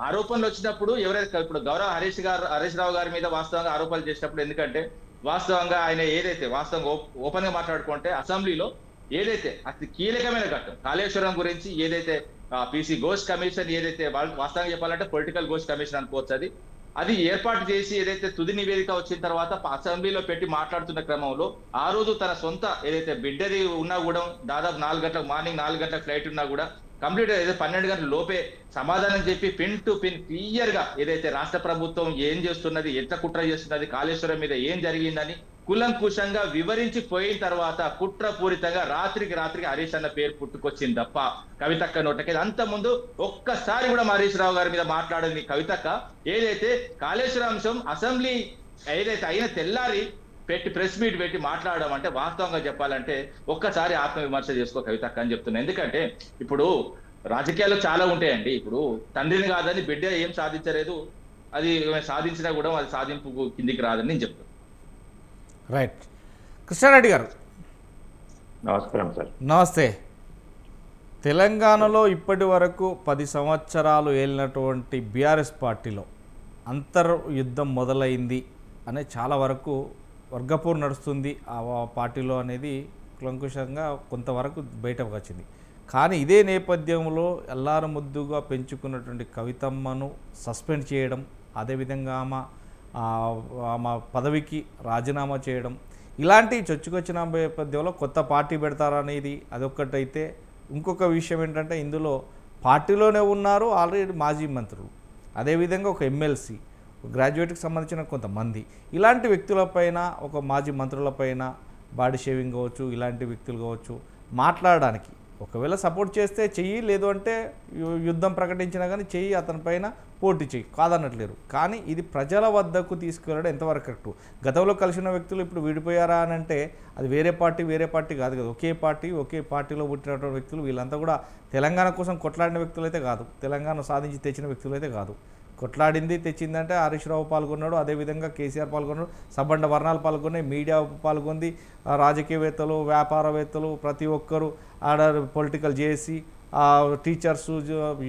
ఆరోపణలు వచ్చినప్పుడు ఎవరైతే ఇప్పుడు గౌరవ హరీష్ రావు గారి మీద వాస్తవంగా ఆరోపణలు చేసినప్పుడు, ఎందుకంటే వాస్తవంగా ఆయన ఏదైతే వాస్తవంగా ఓపెన్ గా మాట్లాడుకుంటే అసెంబ్లీలో ఏదైతే అతి కీలకమైన ఘట్టం కాళేశ్వరం గురించి ఏదైతే పీసీ ఘోష్ కమిషన్ ఏదైతే వాస్తవంగా చెప్పాలంటే పొలిటికల్ ఘోష్ కమిషన్ అనుకోవచ్చు, అది ఏర్పాటు చేసి ఏదైతే తుది నివేదిక వచ్చిన తర్వాత అసెంబ్లీలో పెట్టి మాట్లాడుతున్న క్రమంలో ఆ రోజు తన సొంత ఏదైతే బిడ్డది ఉన్నా కూడా దాదాపు 4 గంటలకు మార్నింగ్ 4 గంటలకు ఫ్లైట్ ఉన్నా కూడా కంప్లీట్ ఏదైతే 12 గంటల లోపే సమాధానం చెప్పి పిన్ టు పిన్ క్లియర్ గా ఏదైతే రాష్ట్ర ప్రభుత్వం ఏం చేస్తున్నది, ఎంత కుట్ర చేస్తున్నది, కాళేశ్వరం మీద ఏం జరిగిందని కులంకుశంగా వివరించి పోయిన తర్వాత కుట్రపూరితంగా రాత్రికి హరీష్ అన్న పేరు పుట్టుకొచ్చింది తప్ప కవితక్క నోటకి అంత ముందు ఒక్కసారి కూడా హరీష్ రావు గారి మీద మాట్లాడింది కవితక్క. ఏదైతే కాళేశ్వరం అంశం అసెంబ్లీ ఏదైతే అయిన తెల్లారి ప్రెస్ మీట్ పెట్టి మాట్లాడడం అంటే వాస్తవంగా చెప్పాలంటే ఒక్కసారి ఆత్మవిమర్శ చేసుకో కవితక్క అని చెప్తున్నా. ఎందుకంటే ఇప్పుడు రాజకీయాలు చాలా ఉంటాయండి. ఇప్పుడు తండ్రిని కాదని బిడ్డ ఏం సాధించలేదు, అది సాధించినా కూడా అది సాధింపు కిందికి రాదని నేను చెప్తాను. రైట్. కృష్ణారెడ్డి గారు నమస్కారం సార్. నమస్తే. తెలంగాణలో ఇప్పటి వరకు 10 సంవత్సరాలు ఏలినటువంటి బీఆర్ఎస్ పార్టీలో అంతర్యుద్ధం మొదలైంది అనే చాలా వరకు వర్గపూర్ నడుస్తుంది ఆ పార్టీలో అనేది కులంకుశంగా కొంతవరకు బయటకు వచ్చింది. కానీ ఇదే నేపథ్యంలో ఎల్లారు ముద్దుగా పెంచుకున్నటువంటి కవితమ్మను సస్పెండ్ చేయడం, అదేవిధంగా ఆమె పదవికి రాజీనామా చేయడం, ఇలాంటి చొచ్చుకొచ్చిన నేపథ్యంలో కొత్త పార్టీ పెడతారనేది అదొక్కటైతే, ఇంకొక విషయం ఏంటంటే ఇందులో పార్టీలోనే ఉన్నారు ఆల్రెడీ మాజీ మంత్రులు, అదేవిధంగా ఒక ఎమ్మెల్సీ, గ్రాడ్యుయేట్కి సంబంధించిన కొంతమంది, ఇలాంటి వ్యక్తులపైన ఒక మాజీ మంత్రులపైన బాడీ షేవింగ్ కావచ్చు, ఇలాంటి వ్యక్తులు కావచ్చు మాట్లాడడానికి. ఒకవేళ సపోర్ట్ చేస్తే చెయ్యి, లేదు అంటే యుద్ధం ప్రకటించినా కానీ చెయ్యి, అతనిపైన పోటీ చెయ్యి, కాదనట్లేరు. కానీ ఇది ప్రజల వద్దకు తీసుకువెళ్ళడం ఎంతవరకు కరెక్టు? గతంలో కలిసిన వ్యక్తులు ఇప్పుడు విడిపోయారా అని అంటే అది వేరే పార్టీ కాదు కదా. ఒకే పార్టీలో పుట్టినటువంటి వ్యక్తులు వీళ్ళంతా కూడా తెలంగాణ కోసం కొట్లాడిన వ్యక్తులు అయితే కాదు, తెలంగాణ సాధించి తెచ్చిన వ్యక్తులు అయితే కాదు. కొట్లాడింది తెచ్చిందంటే హరీష్ రావు పాల్గొన్నాడు, అదేవిధంగా కేసీఆర్ పాల్గొన్నాడు, సబ్బండ వర్ణాలు పాల్గొన్నాయి, మీడియా పాల్గొంది, రాజకీయవేత్తలు, వ్యాపారవేత్తలు, ప్రతి ఒక్కరు ఆడ పొలిటికల్ చేసి టీచర్స్,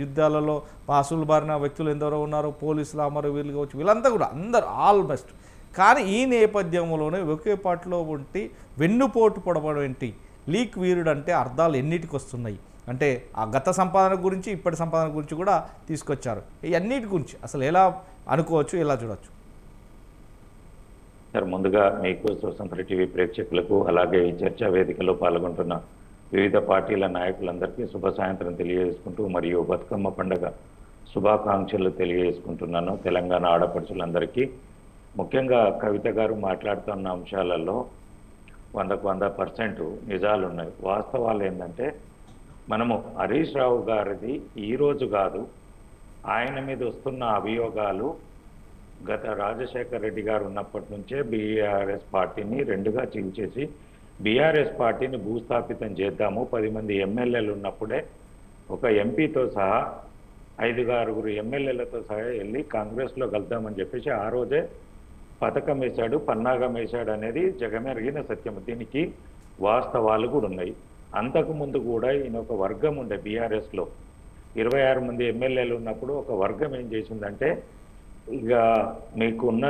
యుద్ధాలలో పాసులు బారిన వ్యక్తులు ఎందరో ఉన్నారు, పోలీసులు అమరు వీళ్ళు కావచ్చు, వీళ్ళంతా కూడా అందరు ఆల్ బెస్ట్. కానీ ఈ నేపథ్యంలోనే ఒకే పార్టీలో ఉండి వెన్నుపోటు పొడవడం ఏంటి? లీక్ వీరుడు అంటే అర్థాలు ఎన్నిటికి వస్తున్నాయి అంటే ఆ గత సంపాదన గురించి, ఇప్పటి సంపాదన గురించి కూడా తీసుకొచ్చారు. ఇవన్నిటి గురించి అసలు ఎలా అనుకోవచ్చు, ఎలా చూడవచ్చు? సార్, ముందుగా మీకు, స్వతంత్ర టీవీ ప్రేక్షకులకు, అలాగే ఈ చర్చా వేదికలో పాల్గొంటున్న వివిధ పార్టీల నాయకులందరికీ శుభ సాయంత్రం తెలియజేసుకుంటూ, మరియు బతుకమ్మ పండుగ శుభాకాంక్షలు తెలియజేసుకుంటున్నాను తెలంగాణ ఆడపడుచులందరికీ. ముఖ్యంగా కవిత గారు మాట్లాడుతున్న అంశాలలో 100% నిజాలు ఉన్నాయి. వాస్తవాలు ఏంటంటే, మనము హరీష్ రావు గారిది ఈరోజు కాదు, ఆయన మీద వస్తున్న అభియోగాలు గత రాజశేఖర రెడ్డి గారు ఉన్నప్పటి నుంచే బీఆర్ఎస్ పార్టీని రెండుగా చీల్చేసి బీఆర్ఎస్ పార్టీని భూస్థాపితం చేద్దాము, 10 మంది ఎమ్మెల్యేలు ఉన్నప్పుడే ఒక ఎంపీతో సహా 5-6 ఎమ్మెల్యేలతో సహా వెళ్ళి కాంగ్రెస్లో కలుద్దామని చెప్పేసి ఆ రోజే పథకం వేశాడు, పన్నాగం వేశాడు అనేది జగమెరిగిన సత్యం. దీనికి వాస్తవాలు కూడా ఉన్నాయి. అంతకుముందు కూడా ఈయన ఒక వర్గం ఉండే బీఆర్ఎస్లో 26 మంది ఎమ్మెల్యేలు ఉన్నప్పుడు ఒక వర్గం ఏం చేసిందంటే, ఇక మీకున్న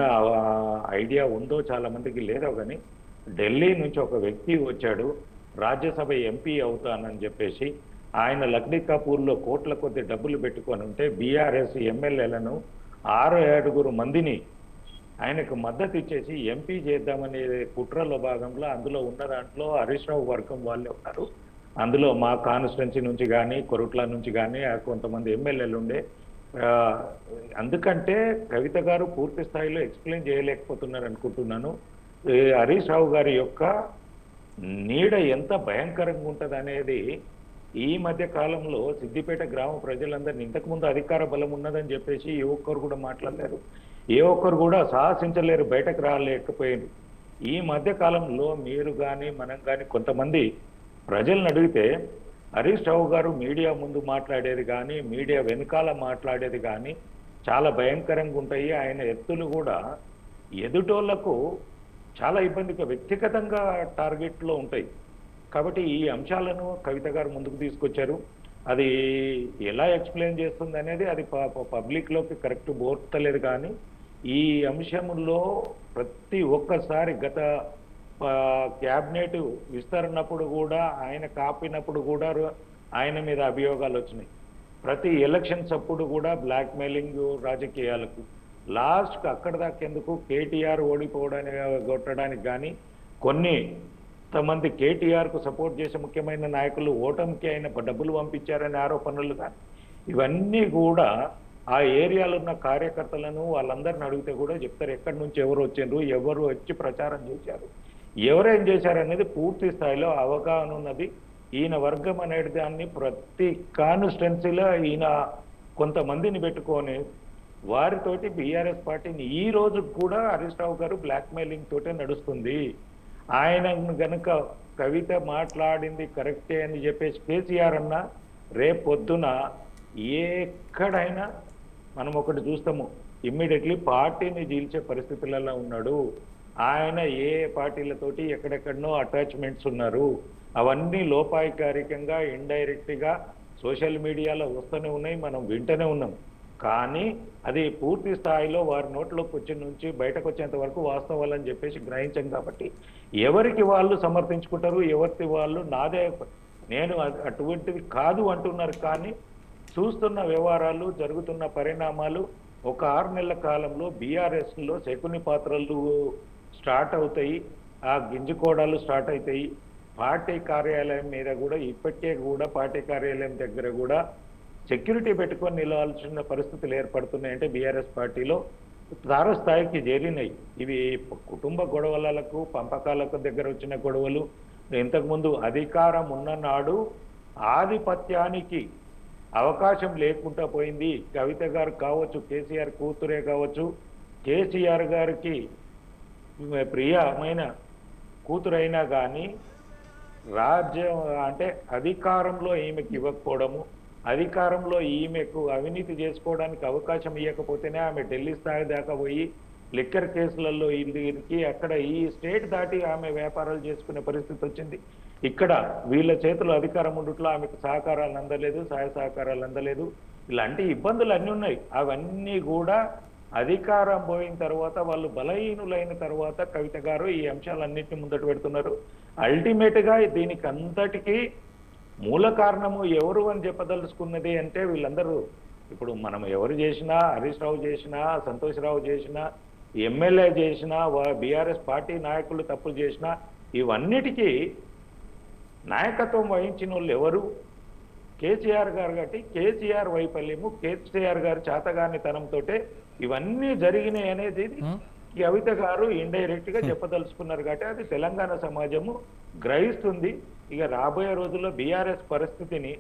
ఐడియా ఉందో చాలా మందికి లేదో కానీ, ఢిల్లీ నుంచి ఒక వ్యక్తి వచ్చాడు, రాజ్యసభ ఎంపీ అవుతానని చెప్పేసి ఆయన లక్డీ కపూర్లో కోట్ల కొద్ది డబ్బులు పెట్టుకొని ఉంటే బీఆర్ఎస్ ఎమ్మెల్యేలను 6-7 మందిని ఆయనకు మద్దతు ఇచ్చేసి ఎంపీ చేద్దామనే కుట్రలో భాగంలో అందులో ఉన్న దాంట్లో హరీష్ రావు వర్గం వాళ్ళే ఉన్నారు. అందులో మా కాన్స్టిట్యున్సీ నుంచి కానీ, కొరుట్ల నుంచి కానీ కొంతమంది ఎమ్మెల్యేలు ఉండే. అందుకంటే కవిత గారు పూర్తి స్థాయిలో ఎక్స్ప్లెయిన్ చేయలేకపోతున్నారు అనుకుంటున్నాను. హరీష్ రావు గారి యొక్క నీడ ఎంత భయంకరంగా ఉంటుంది అనేది ఈ మధ్య కాలంలో సిద్దిపేట గ్రామ ప్రజలందరినీ, ఇంతకుముందు అధికార బలం ఉన్నదని చెప్పేసి ఏ ఒక్కరు కూడా మాట్లాడలేరు, ఏ ఒక్కరు కూడా సాహసించలేరు, బయటకు రాలేకపోయారు. ఈ మధ్య కాలంలో మీరు కానీ మనం కానీ కొంతమంది ప్రజలను అడిగితే హరీష్ రావు గారు మీడియా ముందు మాట్లాడేది కానీ, మీడియా వెనకాల మాట్లాడేది కానీ చాలా భయంకరంగా ఉంటాయి. ఆయన ఎత్తులు కూడా ఎదుటోళ్లకు చాలా ఇబ్బందిగా వ్యక్తిగతంగా టార్గెట్లో ఉంటాయి. కాబట్టి ఈ అంశాలను కవిత గారు ముందుకు తీసుకొచ్చారు. అది ఎలా ఎక్స్ప్లెయిన్ చేస్తుంది అనేది అది పబ్లిక్లోకి కరెక్ట్ బోర్తలేదు. కానీ ఈ అంశంలో ప్రతి ఒక్కసారి గత క్యాబినెట్ విస్తరణప్పుడు కూడా, ఆయన కాపినప్పుడు కూడా ఆయన మీద అభియోగాలు వచ్చినాయి. ప్రతి ఎలక్షన్స్ అప్పుడు కూడా బ్లాక్ మెయిలింగ్ రాజకీయాలకు, లాస్ట్కి అక్కడ దాకేందుకు కేటీఆర్ ఓడిపోవడానికి కొట్టడానికి కానీ, కొంతమంది కేటీఆర్కు సపోర్ట్ చేసే ముఖ్యమైన నాయకులు ఓటమికి ఆయన డబ్బులు పంపించారనే ఆరోపణలు కానీ, ఇవన్నీ కూడా ఆ ఏరియాలో ఉన్న కార్యకర్తలను వాళ్ళందరిని అడిగితే కూడా చెప్తారు ఎక్కడి నుంచి ఎవరు వచ్చిండ్రు, ఎవరు వచ్చి ప్రచారం చేశారు, ఎవరేం చేశారనేది పూర్తి స్థాయిలో అవగాహన ఉన్నది. ఈయన వర్గం అనేది దాన్ని ప్రతి కాన్స్టిట్యున్సీలో ఈయన కొంతమందిని పెట్టుకొని వారితోటి బీఆర్ఎస్ పార్టీని ఈ రోజు కూడా హరీష్ రావు గారు బ్లాక్మెయిలింగ్ తోటే నడుస్తుంది. ఆయన గనుక కవిత మాట్లాడింది కరెక్టే అని చెప్పేసి కేసీఆర్ అన్న రేపొద్దున ఎక్కడైనా మనం ఒకటి చూస్తాము, ఇమ్మీడియట్లీ పార్టీని జీల్చే పరిస్థితులలో ఉన్నాడు. ఆయన ఏ పార్టీలతోటి ఎక్కడెక్కడనో అటాచ్మెంట్స్ ఉన్నారు, అవన్నీ లోపాయికారికంగా ఇండైరెక్ట్గా సోషల్ మీడియాలో వస్తూనే ఉన్నాయి, మనం వింటూనే ఉన్నాం. కానీ అది పూర్తి స్థాయిలో వారి నోట్లోకి వచ్చి నుంచి బయటకు వచ్చేంత వరకు వాస్తవాలని చెప్పేసి గ్రహించాం. కాబట్టి ఎవరికి వాళ్ళు సమర్థించుకుంటారు, ఎవరికి వాళ్ళు నాదే నేను అటువంటిది కాదు అంటున్నారు. కానీ చూస్తున్న వ్యవహారాలు, జరుగుతున్న పరిణామాలు, ఒక 6 నెలల కాలంలో బీఆర్ఎస్లో శకుని పాత్రలు స్టార్ట్ అవుతాయి, ఆ గింజుకోవడాలు స్టార్ట్ అవుతాయి. పార్టీ కార్యాలయం మీద కూడా ఇప్పటికే కూడా పార్టీ కార్యాలయం దగ్గర కూడా సెక్యూరిటీ పెట్టుకొని నిలవాల్సిన పరిస్థితులు ఏర్పడుతున్నాయంటే బీఆర్ఎస్ పార్టీలో తారస్థాయికి చేరినాయి. ఇవి కుటుంబ గొడవలకు పంపకాలకు దగ్గర వచ్చిన గొడవలు. ఇంతకుముందు అధికారం ఉన్ననాడు ఆధిపత్యానికి అవకాశం లేకుండా పోయింది. కవిత గారు కావచ్చు, కేసీఆర్ కూతురే కావచ్చు, కేసీఆర్ గారికి ప్రియమైన కూతురైనా కానీ రాజ్యం అంటే అధికారంలో ఈమెకి ఇవ్వకపోవడము, అధికారంలో ఈమెకు అవినీతి చేసుకోవడానికి అవకాశం ఇవ్వకపోతేనే ఆమె ఢిల్లీ స్థాయి దాకా పోయి లిక్కర్ కేసులలో ఇరికి అక్కడ ఈ స్టేట్ దాటి ఆమె వ్యాపారాలు చేసుకునే పరిస్థితి వచ్చింది. ఇక్కడ వీళ్ళ చేతిలో అధికారం ఉండుట్లో ఆమెకు సహకారాలు అందలేదు, సహాయ సహకారాలు అందలేదు. ఇలాంటి ఇబ్బందులు అన్నీ ఉన్నాయి. అవన్నీ కూడా అధికారం పోయిన తర్వాత వాళ్ళు బలహీనులైన తర్వాత కవిత గారు ఈ అంశాలన్నింటినీ ముందట పెడుతున్నారు. అల్టిమేట్గా దీనికి అంతటికీ మూల కారణము ఎవరు అని చెప్పదలుచుకున్నది అంటే వీళ్ళందరూ ఇప్పుడు మనం ఎవరు చేసినా, హరీష్ రావు చేసినా, సంతోష్ రావు చేసినా, ఎమ్మెల్యే చేసినా, బీఆర్ఎస్ పార్టీ నాయకులు తప్పులు చేసినా ఇవన్నిటికీ నాయకత్వం వహించిన వాళ్ళు ఎవరు? కేసీఆర్ గారు. కాబట్టి కేసీఆర్ వైఫల్యము, కేసీఆర్ గారు చేతగానితనంతో ఇవన్నీ జరిగినాయి అనేది కవిత గారు ఇండైరెక్ట్ గా చెప్పదలుచుకున్నారు. కాబట్టి అది తెలంగాణ సమాజము గ్రహిస్తుంది. ఇక రాబోయే రోజుల్లో బీఆర్ఎస్ పరిస్థితిని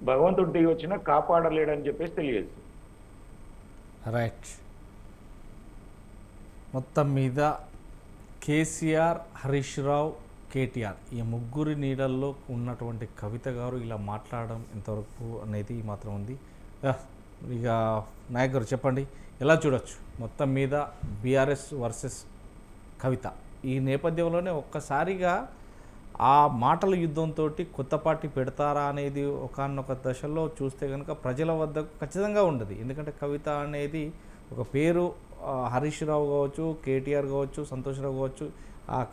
భగవంతుడి దిగి వచ్చినా కాపాడలేడని చెప్పేసి తెలియదు. రైట్. మొత్తం మీద కేసీఆర్, హరీష్ రావు, కేటీఆర్ ఈ ముగ్గురి నీడల్లో ఉన్నటువంటి కవిత గారు ఇలా మాట్లాడడం ఎంతవరకు అనేది మాత్రం ఉంది. ఇక నాయక్ గారు చెప్పండి, ఎలా చూడొచ్చు మొత్తం మీద బీఆర్ఎస్ వర్సెస్ కవిత ఈ నేపథ్యంలోనే ఒక్కసారిగా ఆ మాటల యుద్ధంతో కొత్త పార్టీ పెడతారా అనేది ఒకానొక దశలో చూస్తే కనుక ప్రజల వద్ద ఖచ్చితంగా ఉండదు. ఎందుకంటే కవిత అనేది ఒక పేరు, హరీష్ రావు కావచ్చు, కేటీఆర్ కావచ్చు, సంతోష్ రావు కావచ్చు,